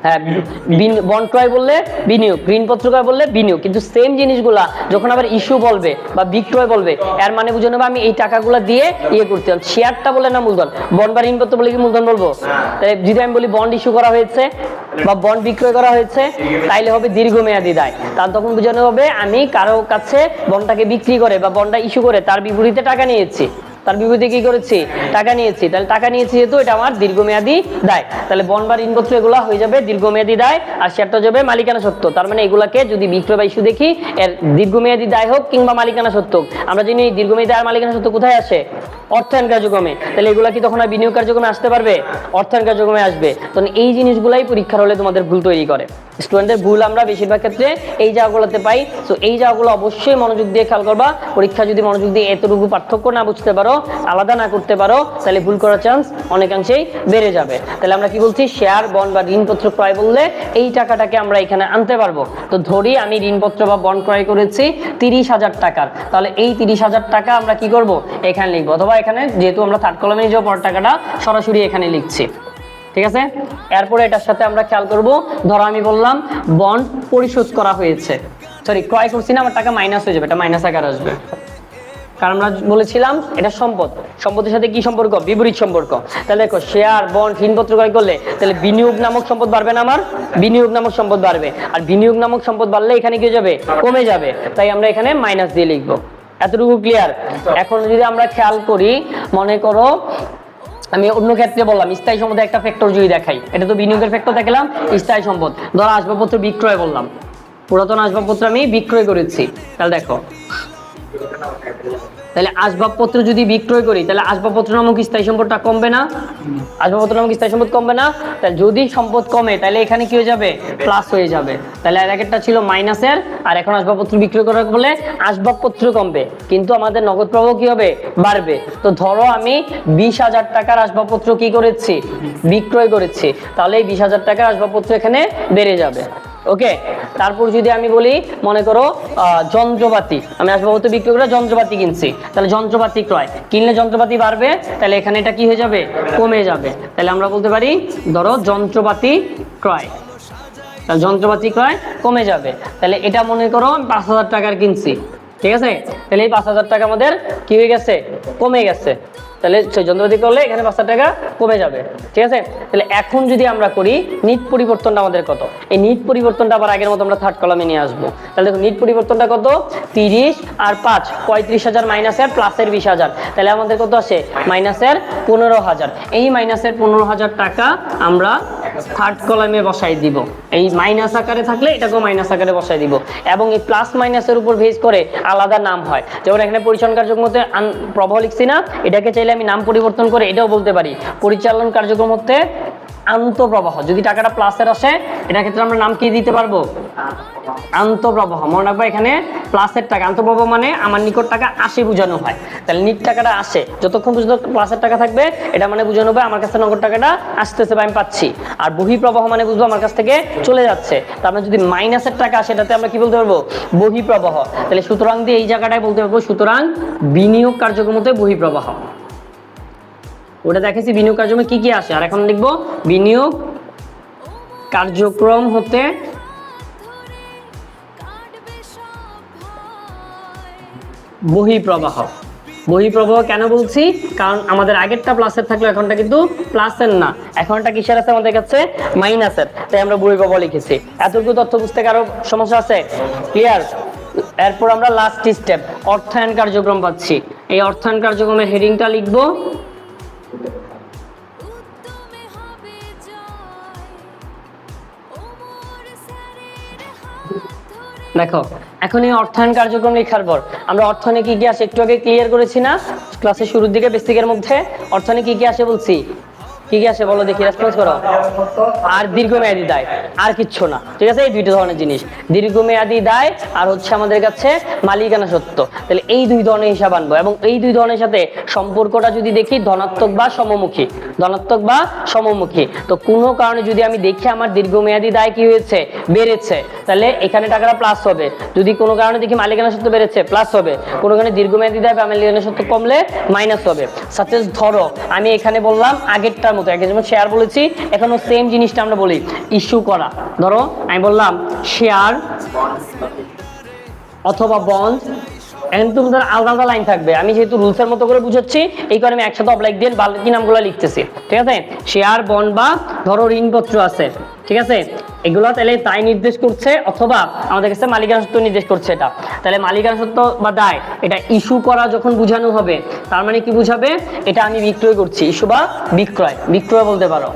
হ্যাঁ, বন্ড ক্রয় বললে বিনিয়োগ, ঋণপত্র ক্রয় বললে বিনিয়োগ। কিন্তু সেম জিনিসগুলা যখন আবার ইস্যু বলবে বা বিক্রয় বলবে, এর মানে বুঝে নেবে আমি এই টাকাগুলো দিয়ে ইয়ে করতে হবে। শেয়ারটা বলে না মূলধন, বন্ড বা ঋণপত্র বলে কি মূলধন বলবো? তাহলে যদি আমি বলি বন্ড ইস্যু করা হয়েছে বা বন্ড বিক্রয় করা হয়েছে, তাইলে হবে দীর্ঘমেয়াদী দায়। তার তখন বোঝানো হবে আমি কারো কাছে বন্ডটাকে বিক্রি করে বা বন্ডটা ইস্যু করে তার বিপরীতে টাকা নিয়েছি, তার বিপরীতে কি করেছি, টাকা নিয়েছি। তাহলে টাকা নিয়েছি যেহেতু এটা আমার দীর্ঘমেয়াদী দায়, তাহলে বন্ড বা ঋণপত্র এগুলো হয়ে যাবে দীর্ঘমেয়াদী দায়, আর শেয়ারটা যাবে মালিকানা সত্ত্ব। তার মানে এগুলাকে যদি বিক্রয় বা ইস্যু দেখি, এর দীর্ঘমেয়াদী দায় হোক কিংবা মালিকানা সত্ত্ব, আমরা জানি দীর্ঘমেয়াদী দায় আর মালিকানা সত্ত্ব কোথায় আসে, অর্থায়ন কার্যক্রমে। তাহলে এগুলা কি তখন আর বিনিয়োগ কার্যক্রমে আসতে পারবে, অর্থায়ন কার্যক্রমে আসবে। তখন এই জিনিসগুলাই পরীক্ষার হলে তোমাদের ভুল তৈরি করে, স্টুডেন্টদের ভুল আমরা বেশিরভাগ ক্ষেত্রে এই জায়গাগুলোতে পাই। তো এই জায়গাগুলো অবশ্যই মনোযোগ দিয়ে খেয়াল করবা। পরীক্ষা যদি মনোযোগ দিয়ে এতটুকু পার্থক্য না বুঝতে পারো, আলাদা না করতে পারো, তাহলে ভুল করার চান্স অনেকাংশেই বেড়ে যাবে। তাহলে আমরা কি বলছি, শেয়ার, বন্ড বা ঋণপত্র ক্রয় বললে এই টাকাটাকে আমরা এখানে আনতে পারবো। তো ধরি আমি ঋণপত্র বা বন্ড ক্রয় করেছি 30,000 টাকার, তাহলে এই 30,000 টাকা আমরা কি করব, এখানে লিখবো, অথবা এখানে যেহেতু আমরা থার্ড কলামে নিয়ে যাবো পরের টাকাটা সরাসরি এখানে লিখছি, ঠিক আছে। এরপরে এটার সাথে আমরা খেয়াল করব, ধরো আমি বললাম বন্ড পরিশোধ করা হয়েছে, সরি ক্রয় করছি না, আমার টাকা মাইনাস হয়ে যাবে, এটা মাইনাস আকার আসবে, কারণ আমরা বলেছিলাম এটা সম্পদ, সম্পদের সাথে কি সম্পর্ক, বিপরীত সম্পর্ক। তাহলে দেখো শেয়ার, বন্ড, ঋণপত্র ক্রয় করলে তাহলে বিনিয়োগ নামক সম্পদ বাড়বে না, আমার বিনিয়োগ নামক সম্পদ বাড়বে, আর বিনিয়োগ নামক সম্পদ বাড়লে এখানে কি যাবে, কমে যাবে, তাই আমরা এখানে মাইনাস দিয়ে লিখবো। এতটুকু ক্লিয়ার? এখন যদি আমরা খেয়াল করি, মনে করো আমি অন্য ক্ষেত্রে বললাম স্থায়ী সম্পদে একটা ফ্যাক্টর যদি দেখাই, এটা তো বিনিয়োগের ফ্যাক্টর দেখালাম, স্থায়ী সম্পদ ধরো আসবাবপত্র বিক্রয় বললাম, পুরাতন আসবাবপত্র আমি বিক্রয় করেছি, তাহলে দেখো তাহলে আসবাবপত্র যদি বিক্রয় করি তাহলে আসবাবপত্র নামক স্থায়ী সম্পদটা কমবে না? আসবাবপত্র নামক স্থায়ী সম্পদ কমবে না? তাহলে যদি সম্পদ কমে তাহলে এখানে কি হয়ে যাবে? প্লাস হয়ে যাবে। তাহলে এর আগেরটা ছিল মাইনাসের, আর এখন আসবাবপত্র বিক্রয় করার ফলে আসবাবপত্র কমবে, কিন্তু আমাদের নগদ প্রবাহ কি হবে? বাড়বে। তো ধরো আমি 20,000 টাকার আসবাবপত্র কি করেছি? বিক্রয় করেছি, তাহলে এই 20,000 টাকার আসবাবপত্র এখানে বেড়ে যাবে। ওকে, তারপর যদি আমি বলি মনে করো যন্ত্রপাতি, আমি আসবাবপত্র বিক্রি করে যন্ত্রপাতি কিনছি, তাহলে যন্ত্রপাতি ক্রয় কিনলে যন্ত্রপাতি বাড়বে, তাহলে এখানে এটা কি হয়ে যাবে? কমে যাবে। তাহলে আমরা বলতে পারি ধরো যন্ত্রপাতি ক্রয়, তাহলে যন্ত্রপাতি ক্রয় কমে যাবে। তাহলে এটা মনে করো 5,000 টাকার কিনছি, ঠিক আছে, তাহলে এই 5,000 টাকা আমাদের কি হয়ে গেছে? কমে গেছে। তাহলে সেই যন্ত্রপাতি করলে এখানে 5,000 টাকা কমে যাবে, ঠিক আছে। তাহলে এখন যদি আমরা করি নিট পরিবর্তনটা আমাদের কত? এই নিট পরিবর্তনটা আবার আগের মতো আমরা থার্ড কলামে নিয়ে আসবো। তাহলে দেখো নিট পরিবর্তনটা কত? 30 আর 5 35,000 মাইনাসের প্লাসের 20,000, তাহলে আমাদের কত আসে? মাইনাসের 15,000। এই মাইনাসের 15,000 টাকা আমরা থার্ড কলামে বসাই দিব। এই মাইনাস আকারে থাকলে এটাকেও মাইনাস আকারে বসাই দিব, এবং এই প্লাস মাইনাসের উপর বেস করে আলাদা নাম হয়। যেমন এখানে পরিচালন কার্যক্রম হতে প্রবাহ লিখছি না, এটাকে চাইলে আমি নাম পরিবর্তন করে এটাও বলতে পারি পরিচালন কার্যক্রম হতে আন্তঃপ্রবাহ। যদি টাকাটা প্লাসের আসে এটার ক্ষেত্রে আমরা নাম কি দিতে পারবো? আন্তঃপ্রবাহ। মনে রাখবো এখানে প্লাসের টাকা, আন্তঃপ্রবাহ মানে আমার নিকট টাকা আসে বোঝানো হয়। তাহলে নিট টাকাটা আসে, যতক্ষণ পর্যন্ত প্লাসের টাকা থাকবে এটা মানে বোঝানো হবে আমার কাছে নগদ টাকাটা আসতেছে বা আমি পাচ্ছি। আর বহিঃপ্রবাহ মানে বুঝবো আমার কাছ থেকে চলে যাচ্ছে। তার মানে যদি মাইনাসের টাকা আসে এটাতে আমরা কি বলতে পারবো? বহিঃপ্রবাহ। তাহলে সুতরাং দিয়ে এই জায়গাটায় বলতে পারবো সুতরাং বিনিয়োগ কার্যক্রম হতে বহিঃপ্রবাহ। ওটা দেখেছি বিনিয়োগ কার্যক্রমে কি কি আসে, আর এখন লিখবো বিনিয়োগ কার্যক্রম হতে বহিঃপ্রবাহ। বহিঃপ্রবাহ কেন বলছি? কারণ আমাদের আগেরটা প্লাসের থাকলে এখনটা কিন্তু প্লাসের না, এখনটা কিসের আছে আমাদের কাছে? মাইনাসের, তাই আমরা বহিঃপ্রবাহ লিখেছি। এতটুকু তথ্য বুঝতে কারো সমস্যা আছে? ক্লিয়ার? এরপর আমরা লাস্ট স্টেপ অর্থায়ন কার্যক্রম পাচ্ছি। এই অর্থায়ন কার্যক্রমের হেডিংটা লিখবো দেখো। এখন এই অর্থায়ন কার্যক্রম লেখার পর আমরা অর্থায়নে কি কি আসে একটু আগে ক্লিয়ার করেছি না ক্লাসের শুরুর দিকে বেসিকের মধ্যে? অর্থায়নে কি কি আসে বলছি? কি কি আসে বলো দেখি, রেসপন্স করো। আর দীর্ঘমেয়াদী দায়, আর কিচ্ছু না, ঠিক আছে। এই দুইটা ধরনের জিনিস, দীর্ঘমেয়াদী দায় আর হচ্ছে আমাদের কাছে মালিকানা সত্ত্ব। তাহলে এই দুই ধরনের হিসাব আনবো, এবং এই দুই ধরনের সাথে সম্পর্কটা যদি দেখি ধনাত্মক বা সমমুখী, ধনাত্মক বা সমমুখী। তো কোনো কারণে যদি আমি দেখি আমার দীর্ঘমেয়াদী দায় কি হয়েছে? বেড়েছে, তাহলে এখানে টাকাটা প্লাস হবে। যদি কোনো কারণে দেখি মালিকানা সত্ত্ব বেড়েছে, প্লাস হবে। কোনো কারণে দীর্ঘমেয়াদী দায় বা মালিকানা সত্ত্ব কমলে মাইনাস হবে। সাপোজ ধরো আমি এখানে বললাম আগেরটার মতো, আগে যেমন শেয়ার বলেছি এখানেও সেম জিনিসটা আমরা বলি ইস্যু করা। ধরো আমি বললাম শেয়ার অথবা বন্ড, এখন তোমাদের আলাদা আলাদা লাইন থাকবে। আমি যেহেতু রুলসের মতো করে বুঝাচ্ছি এই কারণে আমি একসাথে অবলাইক দিয়ে বাকি নামগুলো লিখতেছি, ঠিক আছে। শেয়ার, বন্ড বা ধরো ঋণপত্র আছে, ঠিক আছে, এগুলো তাহলে তাই নির্দেশ করছে, অথবা আমাদের কাছে মালিকানা সত্ত্ব নির্দেশ করছে। এটা তাহলে মালিকানা সত্ত্ব বা দায় এটা ইস্যু করা যখন বোঝানো হবে, তার মানে কি বুঝাবে? এটা আমি বিক্রয় করছি, ইস্যু বা বিক্রয়, বিক্রয় বলতে পারো।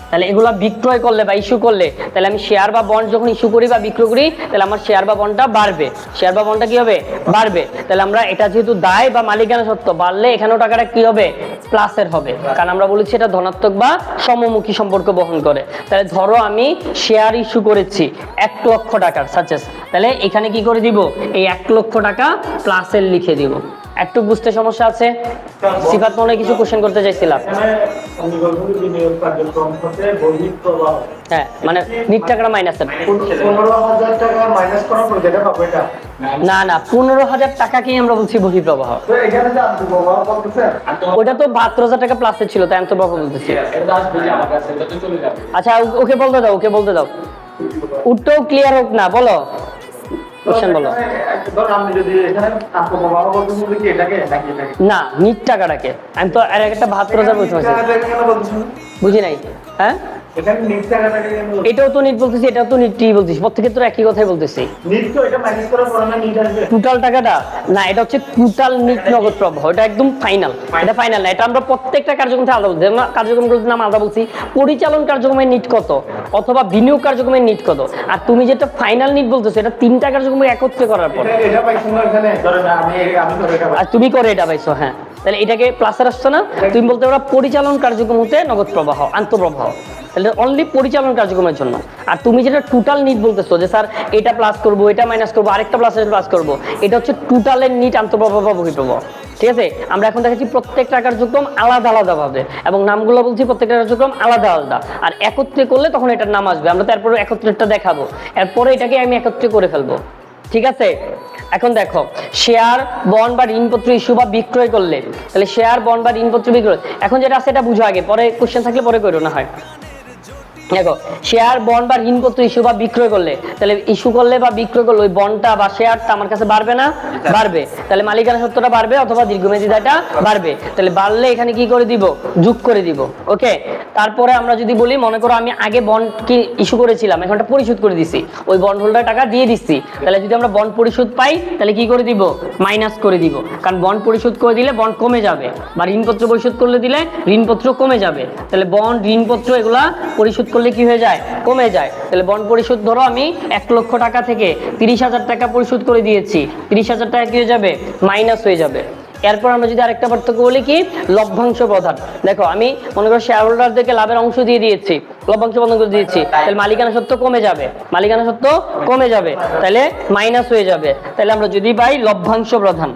তাহলে এগুলা বিক্রয় করলে বা ইস্যু করলে তাহলে আমি শেয়ার বা বন্ড যখন ইস্যু করি বা বিক্রয় করি তাহলে আমার শেয়ার বা বন্ডটা বাড়বে, শেয়ার বা বন্ডটা কি হবে? বাড়বে। তাহলে আমরা এটা যেহেতু দায় বা মালিকানা সত্ত্ব বাড়লে এখানেও টাকাটা কি হবে? প্লাসের হবে, কারণ আমরা বলেছি এটা ধনাত্মক বা সমমুখী সম্পর্ক বহন করে। তাহলে ধরো আমি শেয়ার ইস্যু করেছি 1 লক্ষ টাকার সাচেস, তাহলে এখানে কি করে দিব? এই 1 লক্ষ টাকা প্লাসের লিখে দিব। একটু বুঝতে সমস্যা আছে? সিফাত মনে কিছু কোশ্চেন করতে চাইছিলাম। হ্যাঁ, মানে নিট টাকাটা মাইনাসের। 15,000 টাকা মাইনাস করার পর যেটা পাবো এটা না না, 15,000 টাকাকেই আমরা বলছি বহিঃপ্রবাহ। তো এখানে যে আন্তঃপ্রবাহ বলতেছে, ওটা তো 72,000 টাকা প্লাসের ছিল, তাই আন্তঃপ্রবাহ বলতেছি। এটা আসবে যে আমার কাছে এটা তো চলে যাবে। আচ্ছা ওকে বলতে দাও, ওকে বলতে দাও, উঠতেও ক্লিয়ার হোক না, বলো কোশ্চেন বলো। ধর আমি যদি এখানে আন্তঃপ্রবাহ বলতেছি কি এটাকে নাকি এটাকে? না, নিট টাকাটাকে। আমি তো আর একটা 72,000 বলতে পারছি, কেন বলতেছি? বুঝি নাই। হ্যাঁ, এখানে নিট টাকাটাকে কেন বলতেছি? এটাও তো নিট বলতেছি, এটাও তো নিটই বলতেছি, প্রত্যেকের তো একই কথাই বলতেছি। নিট তো এটা মাইনাস করার পর না নিট আসবে। টোটাল টাকাটা না, এটা হচ্ছে টোটাল নিট নগদ প্রবাহ, এটা একদম ফাইনাল। এটা ফাইনাল না, এটা আমরা প্রত্যেকটা কার্যক্রম থেকে আলাদা বলছি। আমরা কার্যক্রমগুলোর নাম আলাদা বলছি, পরিচালন কার্যক্রমের নিট কত অথবা বিনিয়োগ কার্যক্রমের নিট কত। আর তুমি যেটা ফাইনাল নিট বলতেছো এটা 3টা কার্যক্রম কার্যক্রম একত্রে করার পর এটা পাইছো না এখানে ধরেন আমি তো এটা আর তুমি করে এটা পাইছো, হ্যাঁ, তাহলে এটাকে প্লাসের আসছো না, তুমি বলতে পারো পরিচালন কার্যক্রম হতে নগদ প্রবাহ, আন্তঃপ্রবাহ, তাহলে অনলি পরিচালন কার্যক্রমের জন্য। আর তুমি যেটা টোটাল নিট বলতেছো যে স্যার এটা প্লাস করবো, এটা মাইনাস করবো, আরেকটা প্লাস করবো, এটা হচ্ছে টোটালের নিট, আন্তঃপ্রবাহ বা বহিঃপ্রবাহ। ঠিক আছে, আমরা এখন দেখাচ্ছি প্রত্যেকটা কার্যক্রম আলাদা আলাদা ভাবে, এবং নামগুলো বলছি প্রত্যেকটা কার্যক্রম আলাদা আলাদা, আর একত্রে করলে তখন এটার নাম আসবে। আমরা তারপরে একত্রেটা দেখাবো, এরপরে এটাকে আমি একত্রে করে ফেলবো। ঠিক আছে, এখন দেখো শেয়ার বন্ড বা ঋণপত্র ইস্যু বা বিক্রয় করলে, তাহলে শেয়ার বন্ড বা ঋণপত্র বিক্রয়, এখন যেটা আছে এটা বুঝো আগে, পরে কোশ্চেন থাকলে পরে করো না হয়। দেখো শেয়ার বন্ড বা ঋণপত্র ইস্যু বা বিক্রয় করলে, তাহলে ইস্যু করলে বা বিক্রয় করলে ওই বন্ডটা বা শেয়ারটা আমার কাছে বাড়বে না? বাড়বে, তাহলে মালিকানা সত্ত্বটা বাড়বে অথবা দীর্ঘমেয়াদী দায়টা বাড়বে, তাহলে বাড়লে এখানে কি করে দিব? যোগ করে দিব। ওকে, তারপরে আমরা যদি বলি মনে করো আমি আগে বন্ড কি ইস্যু করেছিলাম, এখন এটা পরিশোধ করে দিছি, ওই বন্ড হোল্ডার টাকা দিয়ে দিচ্ছি, তাহলে যদি আমরা বন্ড পরিশোধ পাই তাহলে কি করে দিব? মাইনাস করে দিব, কারণ বন্ড পরিশোধ করে দিলে বন্ড কমে যাবে, বা ঋণপত্র পরিশোধ করলে দিলে ঋণপত্র কমে যাবে, তাহলে বন্ড ঋণপত্র এগুলা পরিশোধ করলে কি হয়ে যায়? কমে যায়। তাহলে বন্ড পরিশোধ ধরো আমি 1 লক্ষ টাকা থেকে 30,000 টাকা পরিশোধ করে দিয়েছি, 30,000 টাকা কি হয়ে যাবে? মাইনাস হয়ে যাবে। এরপর আমরা যদি আরেকটা পার্থক্য বলি কি, লভ্যাংশ প্রদান। দেখো আমি মনে করো শেয়ার হোল্ডারদেরকে লাভের অংশ দিয়ে দিয়েছি, লভ্যাংশ প্রদান করে দিয়েছি, তাহলে মালিকানা সত্ত্ব কমে যাবে, মালিকানা সত্ত্ব কমে যাবে, তাহলে মাইনাস হয়ে যাবে। তাহলে আমরা যদি পাই লভ্যাংশ প্রদান,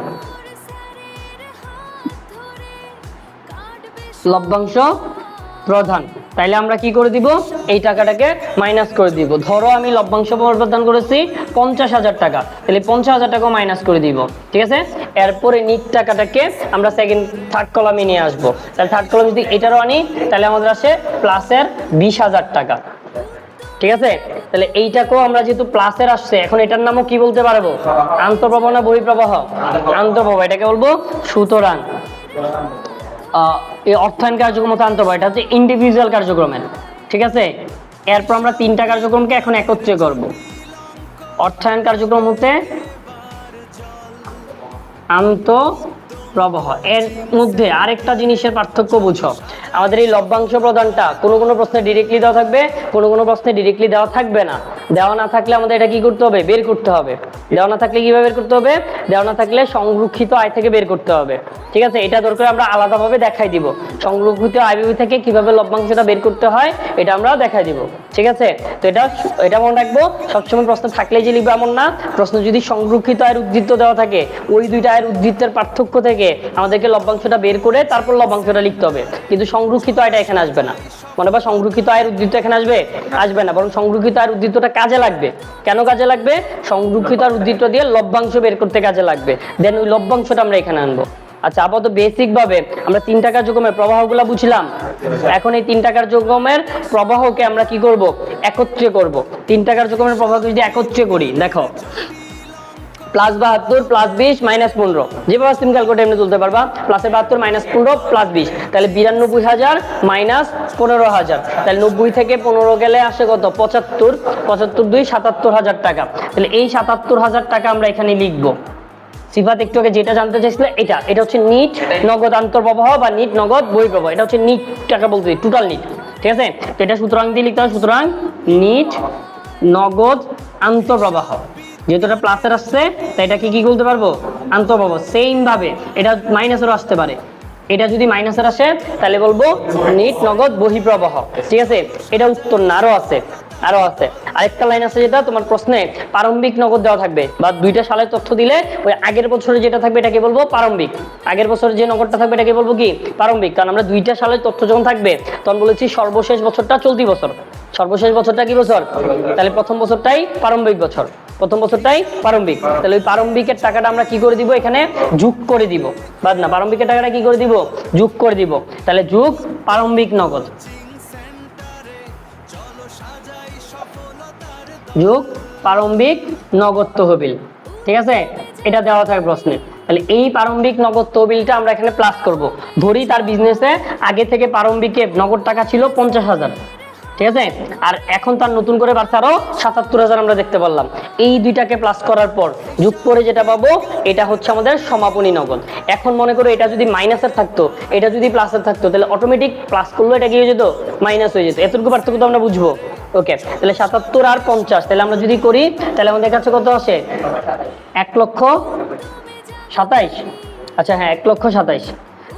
লভ্যাংশ প্রধান, তাইলে আমরা কি করে দিব? এই টাকাটাকে মাইনাস করে দিব। ধরো আমি লভ্যাংশ প্রদান করেছি 50,000 টাকা, তাহলে 50,000 টাকা মাইনাস করে দিব। ঠিক আছে, এরপরে নিট টাকাটাকে আমরা থার্ড কলামে নিয়ে আসবো, তাহলে থার্ড কলাম যদি এটারও আনি তাহলে আমাদের আসে প্লাসের 20,000 টাকা। ঠিক আছে, তাহলে এইটাকেও আমরা যেহেতু প্লাসের আসছে, এখন এটার নামও কি বলতে পারবো? আন্তঃপ্রবাহ না বহিঃপ্রবাহ? আন্তঃপ্রবাহ, এটাকে বলবো। সুতরাং এই অর্থায়ন কার্যক্রম হতে আন্তঃপ্রবাহ, এটা হচ্ছে ইন্ডিভিজুয়াল কার্যক্রমের। ঠিক আছে, এরপর আমরা 3টা কার্যক্রমকে এখন একত্রে করব। অর্থায়ন কার্যক্রম হতে আন্তঃপ্রবাহ, এর মধ্যে আরেকটা জিনিসের পার্থক্য বুঝো। আমাদের এই লভ্যাংশ প্রদানটা কোনো কোনো প্রশ্নে ডিরেক্টলি দেওয়া থাকবে, কোনো কোনো প্রশ্নে ডিরেক্টলি দেওয়া থাকবে না। দেওয়া না থাকলে আমাদের এটা কি করতে হবে? বের করতে হবে। দেওয়া না থাকলে কিভাবে বের করতে হবে? দেওয়া না থাকলে সংরক্ষিত আয় থেকে বের করতে হবে। ঠিক আছে, এটা দরকার আমরা আলাদাভাবে দেখাই দিব, সংরক্ষিত আয় থেকে কিভাবে লভ্যাংশটা বের করতে হয় এটা আমরা দেখাই দিব। ঠিক আছে, তো এটা মনে রাখবো, সবসময় প্রশ্ন থাকলেই যে লিখবো এমন না, প্রশ্ন যদি সংরক্ষিত আয়ের উদ্ধৃত দেওয়া থাকে, ওই দুইটা আয়ের উদ্ধৃতের পার্থক্য থেকে আমাদেরকে লভ্যাংশটা বের করে তারপর লভ্যাংশটা লিখতে হবে, কিন্তু সংরক্ষিত আয়টা এখানে আসবে না। মনে বা সংরক্ষিত আয়ের উদ্ধৃত এখানে আসবে না, বরং সংরক্ষিত আয়ের উদ্ধৃতটা কাজে লাগবে। কেন কাজে লাগবে? সংরক্ষিত আয়ের উদ্ধৃত দিয়ে লভ্যাংশ বের করতে কাজে লাগবে, দেন ওই লভ্যাংশটা আমরা এখানে আনবো। আচ্ছা, আপাতত বেসিক ভাবে আমরা 3টা কার্যক্রমের প্রবাহগুলো বুঝলাম। এখন এই 3টা কার্যক্রমের প্রবাহকে আমরা কি করব? একত্রে করব। 3টা কার্যক্রমের প্রবাহকে যদি একত্রে করি, দেখো +72 +20 -15, যেভাবে তুমি ক্যালকুলেটর এমনি তুলতে পারবা, +72 -15 +20, তাহলে 92,000 -15,000, তাহলে 90 থেকে 15 গেলে আসে কত? 75, 75 2 77,000 টাকা। তাহলে এই 77,000 টাকা আমরা এখানে লিখবো। সিফাত একটু আগে যেটা জানতে চাইছিল, এটা হচ্ছে নিট নগদ আন্তঃপ্রবাহ বা নিট নগদ বহিঃপ্রবাহ, এটা হচ্ছে নিট টাকা বলতে টোটাল নিট। ঠিক আছে, তো এটা সুতরাং দিয়ে লিখতে হবে, সুতরাং নিট নগদ আন্তঃপ্রবাহ, যেহেতু এটা প্লাসের আসছে তাই এটাকে কি বলতে পারবো? আন্তঃপ্রবাহ। সেম ভাবে এটা মাইনাসেরও আসতে পারে, এটা যদি মাইনাসের আসে তাহলে বলবো নিট নগদ বহিঃপ্রবাহ। ঠিক আছে, এটা উত্তর না, আরো আছে আরেকটা লাইন আছে, যেটা তোমার প্রশ্নে প্রারম্ভিক নগদ দেওয়া থাকবে, বা 2টা সালের তথ্য দিলে ওই আগের বছরে যেটা থাকবে এটাকে বলবো প্রারম্ভিক, আগের বছরে যে নগদটা থাকবে এটাকে বলবো কি? প্রারম্ভিক। কারণ আমরা 2টা সালের তথ্য যখন থাকবে তখন বলেছি সর্বশেষ বছরটা চলতি বছর, সর্বশেষ বছরটা কি বছর? তাহলে প্রথম বছরটাই প্রারম্ভিক বছর, প্রথম বছরটাই প্রারম্ভিক। তাহলে ওই প্রারম্ভিকের টাকাটা আমরা কি করে দিব? এখানে যোগ করে দিব, বাদ না, প্রারম্ভিকের টাকাটা কি করে দিব? যোগ করে দিব। তাহলে যোগ প্রারম্ভিক নগদ, যোগ প্রারম্ভিক নগদ তহবিল। ঠিক আছে, এটা দেওয়া থাকে প্রশ্নে। তাহলে এই প্রারম্ভিক নগদ তহবিলটা আমরা এখানে প্লাস করব। ধরি তার বিজনেসে আগে থেকে প্রারম্ভিকে নগদ টাকা ছিল 50,000, ঠিক আছে, আর এখন তার নতুন করে বাড়ছে আরো 77,000 আমরা দেখতে পারলাম। এই দুইটাকে প্লাস করার পর যোগ করে যেটা পাবো এটা হচ্ছে আমাদের সমাপনী নগদ। এখন মনে করো এটা যদি মাইনাসের থাকতো, এটা যদি প্লাসের থাকতো, তাহলে অটোমেটিক প্লাস করলে এটা কি হয়ে যেত? মাইনাস হয়ে যেত। এতটুকু পার্থক্য তো আমরা বুঝবো। ওকে, তাহলে 77 আর 50, তাহলে আমরা যদি করি তাহলে আমাদের কাছে কত আসে? 1,27,000। আচ্ছা হ্যাঁ, 1,27,000।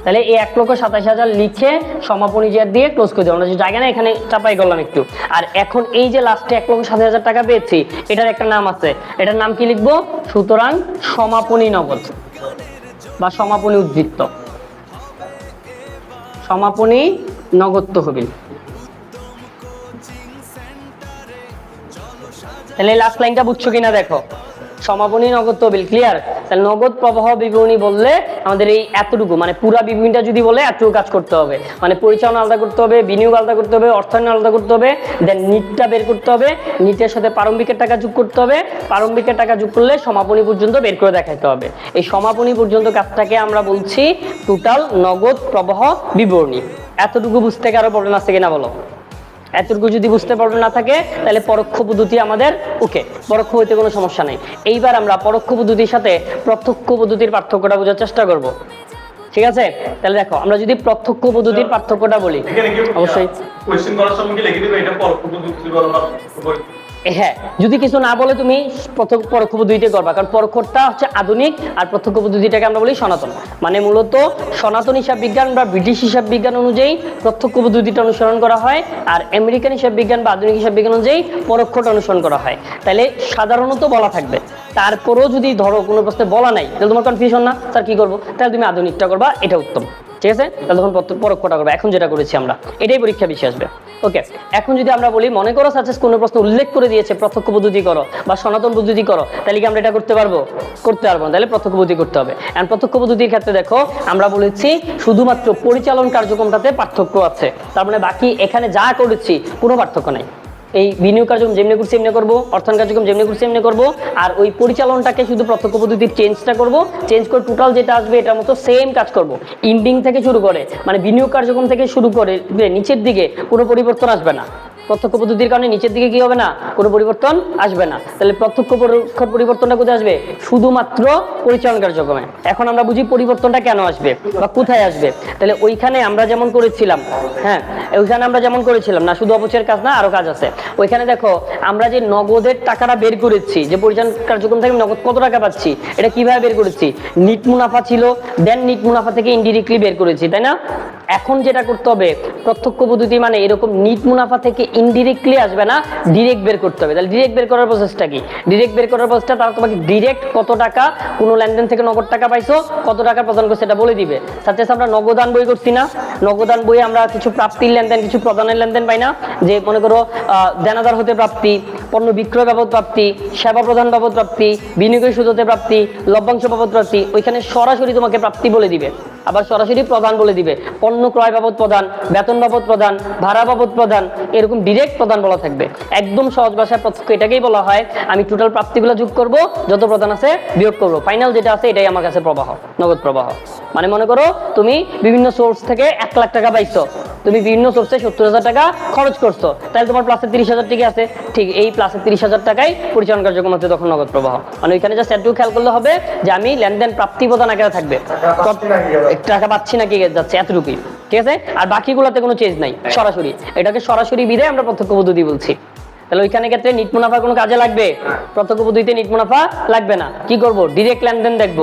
তাহলে এই 1,27,000 লিখে সমাপনী জের দিয়ে ক্লোজ করে দেবো। আমরা যে জায়গা না এখানে চাপাই করলাম একটু। আর এখন এই যে লাস্টে 1,27,000 টাকা পেয়েছি, এটার একটা নাম আছে, এটার নাম কি লিখবো? সুতরাং সমাপনী নগদ বা সমাপনী উদ্ধৃত্ত, সমাপনী নগদ তহবিল। তাহলে লাস্ট লাইনটা বুঝছো কিনা দেখো, সমাপনী নগদ তহবিল। ক্লিয়ার? তাহলে নগদ প্রবাহ বিবরণী বললে আমাদের এই এতটুকু, মানে পুরা বিবরণীটা যদি বলে এতটুকু কাজ করতে হবে। মানে পরিচালনা আলাদা করতে হবে, বিনিয়োগ আলাদা করতে হবে, অর্থায়ন আলাদা করতে হবে, দেন নিটটা বের করতে হবে, নিটের সাথে প্রারম্ভিকের টাকা যোগ করতে হবে, প্রারম্ভিকের টাকা যোগ করলে সমাপনী পর্যন্ত বের করে দেখাতে হবে। এই সমাপনী পর্যন্ত কাজটাকে আমরা বলছি টোটাল নগদ প্রবাহ বিবরণী। এতটুকু বুঝতে কারো প্রবলেম আছে কিনা বলো? এতটুকু যদি বুঝতে পারবেন না থাকে তাহলে পরোক্ষ পদ্ধতি আমাদের ওকে, পরোক্ষ হইতে কোনো সমস্যা নেই। এইবার আমরা পরোক্ষ পদ্ধতির সাথে প্রত্যক্ষ পদ্ধতির পার্থক্যটা বোঝার চেষ্টা করব। ঠিক আছে? তাহলে দেখো আমরা যদি প্রত্যক্ষ পদ্ধতির পার্থক্যটা বলি, অবশ্যই কোশ্চেন করার সময় কি লিখে দিবে এটা পরোক্ষ পদ্ধতি বলো না? হ্যাঁ, যদি কিছু না বলে তুমি পরোক্ষ পদ্ধতিতে করবা, কারণ পরোক্ষটা হচ্ছে আধুনিক আর প্রত্যক্ষ পদ্ধতিটাকে আমরা বলি সনাতন। মানে মূলত সনাতন হিসাব বিজ্ঞান বা ব্রিটিশ হিসাব বিজ্ঞান অনুযায়ী প্রত্যক্ষ পদ্ধতিটা অনুসরণ করা হয়, আর আমেরিকান হিসাব বিজ্ঞান বা আধুনিক হিসাব বিজ্ঞান অনুযায়ী পরোক্ষটা অনুসরণ করা হয়। তাহলে সাধারণত বলা থাকবে, তারপরও যদি ধরো কোনো প্রশ্নে বলা নাই তাহলে তোমার কনফিউশন না, স্যার কি করবো, তাহলে তুমি আধুনিকটা করবা, এটা উত্তম। ঠিক আছে? তাহলে তখন পরোক্ষটা করবো। এখন যেটা করেছি আমরা, এটাই পরীক্ষা বেশি আসবে। ওকে, এখন যদি আমরা বলি মনে করো সাকসেস কোনো প্রশ্ন উল্লেখ করে দিয়েছে প্রত্যক্ষ পদ্ধতি করো বা সনাতন পদ্ধতি করো, তাহলে কি আমরা এটা করতে পারবো? করতে পারবো না, তাহলে প্রত্যক্ষ পদ্ধতি করতে হবে। এখন প্রত্যক্ষ পদ্ধতির ক্ষেত্রে দেখো আমরা বলেছি শুধুমাত্র পরিচালন কার্যক্রমটাতে পার্থক্য আছে, তার মানে বাকি এখানে যা করেছি কোনো পার্থক্য নাই। এই বিনিয়োগ কার্যক্রম যেমনি করছি এমনি করবো, অর্থায়ন কার্যক্রম যেমনি করছি এমনি করবো, আর ওই পরিচালনটাকে শুধু প্রত্যক্ষ পদ্ধতির চেঞ্জটা করবো, চেঞ্জ করে টোটাল যেটা আসবে এটার মতো সেম কাজ করবো। ইন্ডিং থেকে শুরু করে মানে বিনিয়োগ কার্যক্রম থেকে শুরু করে নিচের দিকে কোনো পরিবর্তন আসবে না। প্রত্যক্ষ পদ্ধতির কারণে নিচের দিকে কি হবে না, কোনো পরিবর্তন আসবে না। তাহলে প্রত্যক্ষ পরোক্ষর পরিবর্তনটা কোথায় আসবে? শুধুমাত্র পরিচালন কার্যক্রমে। এখন আমরা বুঝি পরিবর্তনটা কেন আসবে বা কোথায় আসবে। তাহলে ওইখানে আমরা যেমন করেছিলাম, হ্যাঁ ওইখানে আমরা যেমন করেছিলাম না, শুধু অপচয়ের কাজ না, আরো কাজ আছে। ওইখানে দেখো আমরা যে নগদের টাকাটা বের করেছি, যে পরিচালন কার্যক্রম থেকে নগদ কত টাকা পাচ্ছি, এটা কিভাবে বের করেছি? নিট মুনাফা ছিল, দেন নিট মুনাফা থেকে ইনডিরেক্টলি বের করেছি, তাই না? এখন যেটা করতে হবে প্রত্যক্ষ পদ্ধতি মানে এরকম নিট মুনাফা থেকে ইনডিরেক্টলি আসবে না, ডিরেক্ট বের করতে হবে। তাহলে ডিরেক্ট বের করার প্রসেসটা কি? ডিরেক্ট বের করার প্রসেসটা তারা তোমাকে ডিরেক্ট কত টাকা কোনো লেনদেন থেকে নগদ টাকা পাইছো, কত টাকা প্রদান করছে এটা বলে দিবে। সাথে আমরা নগদান বই করছি না, নগদান বই আমরা কিছু প্রাপ্তির লেনদেন কিছু প্রদানের লেনদেন পাই না, যে মনে করো দেনাদার হতে প্রাপ্তি, পণ্য বিক্রয় বাবদ প্রাপ্তি, সেবা প্রদান বাবদ প্রাপ্তি, বিনিয়োগের সুদ হতে প্রাপ্তি, লভ্যাংশ বাবদ প্রাপ্তি। ওইখানে সরাসরি তোমাকে প্রাপ্তি বলে দিবে, আবার সরাসরি প্রদান বলে দিবে। পণ্য ক্রয় বাবদ প্রদান, বেতন বাবদ প্রদান, ভাড়া বাবদ প্রদান, এরকম ডিরেক্ট প্রদান বলা থাকবে। একদম সহজ ভাষায় প্রত্যক্ষ এটাকেই বলা হয় আমি টোটাল প্রাপ্তিগুলো যোগ করব, যত প্রদান আছে বিয়োগ করব, ফাইনাল যেটা আছে এটাই আমার কাছে প্রবাহ, নগদ প্রবাহ। মানে মনে করো তুমি বিভিন্ন সোর্স থেকে 1 লাখ টাকা পাইছো, তুমি বিভিন্ন সোর্সে 70,000 টাকা খরচ করছো, তাহলে তোমার প্লাসে 30,000 টাকা আছে। ঠিক এই প্লাসে 30,000 টাকাই পরিচালন কার্যক্রম হচ্ছে তখন নগদ প্রবাহ। মানে ওইখানে জাস্ট একটু খেয়াল করলে হবে যে আমি লেনদেন প্রাপ্তি প্রদান আকারে থাকবে, টাকা পাচ্ছি নাকি যাচ্ছে এতটুকুই। ঠিক আছে? আর বাকিগুলোতে কোনো চেঞ্জ নাই, সরাসরি এটাকে সরাসরি বিদায় আমরা প্রত্যক্ষ পদ্ধতি বলছি। তাহলে ওইখানে ক্ষেত্রে নিট মুনাফা কোনো কাজে লাগবে? প্রত্যক্ষ পদ্ধতিতে নিট মুনাফা লাগবে না। কি করব? ডিরেক্ট লেনদেন দেখবো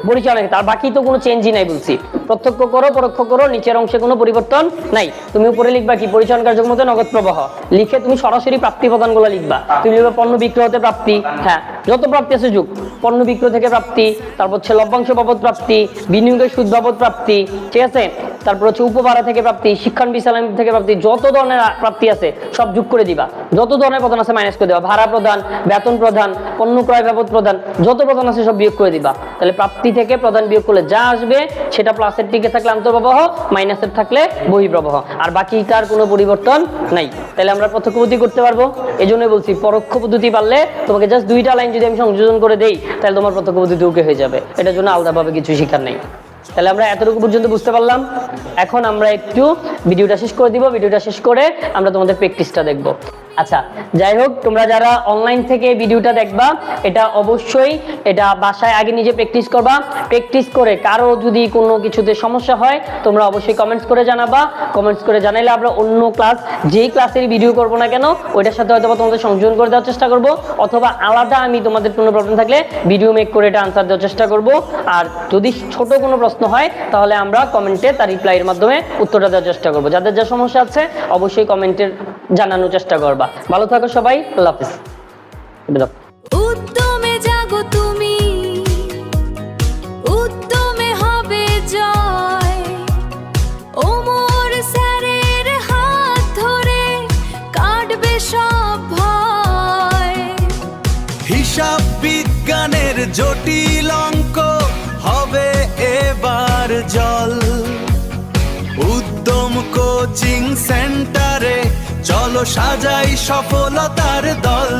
পরিচালনা, আর বাকি তো কোনো চেঞ্জই নাই বলছি। প্রত্যক্ষ করো পরোক্ষ করো, নিচের অংশে কোনো পরিবর্তন নাই। তুমি উপরে লিখবা কি? পরিচালন কার্যক্রম হতে নগদ প্রবাহ, লিখে তুমি সরাসরি প্রাপ্তি প্রদানগুলো লিখবা। তুমি লিখবা পণ্য বিক্রয় হতে প্রাপ্তি, হ্যাঁ যত প্রাপ্তি আছে যুগ, পণ্য বিক্রয় থেকে প্রাপ্তি, তারপর হচ্ছে লভ্যাংশ বাবদ প্রাপ্তি, বিনিয়োগের সুদ বাবদ প্রাপ্তি, ঠিক আছে, তারপর হচ্ছে উপভাড়া থেকে প্রাপ্তি, শিক্ষণ বিশালন থেকে প্রাপ্তি, যত ধরনের প্রাপ্তি আছে সব যোগ করে দিবা। যত ধরনের প্রদান আছে মাইনাস করে দেবা, ভাড়া প্রদান, বেতন প্রদান, পণ্য ক্রয় বাবদ প্রদান, যত প্রদান আছে সব বিয়োগ করে দিবা। তাহলে প্রাপ্তি থেকে প্রদান বিয়োগ করলে যা আসবে সেটা প্লাসের দিকে থাকলে আন্তঃপ্রবাহ, মাইনাসের থাকলে বহিঃপ্রবাহ, আর বাকিটার কোনো পরিবর্তন নাই। তাহলে আমরা প্রত্যক্ষ পদ্ধতি করতে পারবো। এই জন্যই বলছি পরোক্ষ পদ্ধতি পারলে তোমাকে জাস্ট 2টা লাইন যদি আমি সংযোজন করে দেই তাহলে তোমার প্রত্যক্ষ পদ্ধতি ওকে হয়ে যাবে। এটার জন্য আলাদাভাবে কিছু শিখার নেই। তাহলে আমরা এতটুকু পর্যন্ত বুঝতে পারলাম। এখন আমরা একটু ভিডিওটা শেষ করে দিব। ভিডিওটা শেষ করে আমরা তোমাদের প্র্যাকটিসটা দেখবো। আচ্ছা, যাই হোক, তোমরা যারা অনলাইন থেকে ভিডিওটা দেখবা এটা অবশ্যই এটা বাসায় আগে নিজে প্র্যাকটিস করবা। প্র্যাকটিস করে কারো যদি কোনো কিছুতে সমস্যা হয় তোমরা অবশ্যই কমেন্টস করে জানাবা। কমেন্টস করে জানাইলে আমরা অন্য ক্লাস যেই ক্লাসের ভিডিও করব না কেন ওইটার সাথে হয়তো তোমাদের সংযোজন করে দেওয়ার চেষ্টা করব, অথবা আলাদা আমি তোমাদের কোনো প্রবলেম থাকলে ভিডিও মেক করে এটা আনসার দেওয়ার চেষ্টা করব। আর যদি ছোট কোনো প্রশ্ন হয় তাহলে আমরা কমেন্টে তার রিপ্লাইয়ের মাধ্যমে উত্তরটা দেওয়ার চেষ্টা করব। যাদের যা সমস্যা আছে অবশ্যই কমেন্টে জানানোর চেষ্টা করবা। ভালো থাকো সবাই, আল্লাহ হাফেজ। উদ্যমে জাগো তুমি, উদ্যমে হবে জয়, ওমর স্যারের হাত ধরে কাটবে সব ভয়। হিসাব বিজ্ঞানের জটিল অঙ্ক হবে এবার জল, উদ্যম কোচিং সেন্টারে চলো সাজাই সফলতার দল।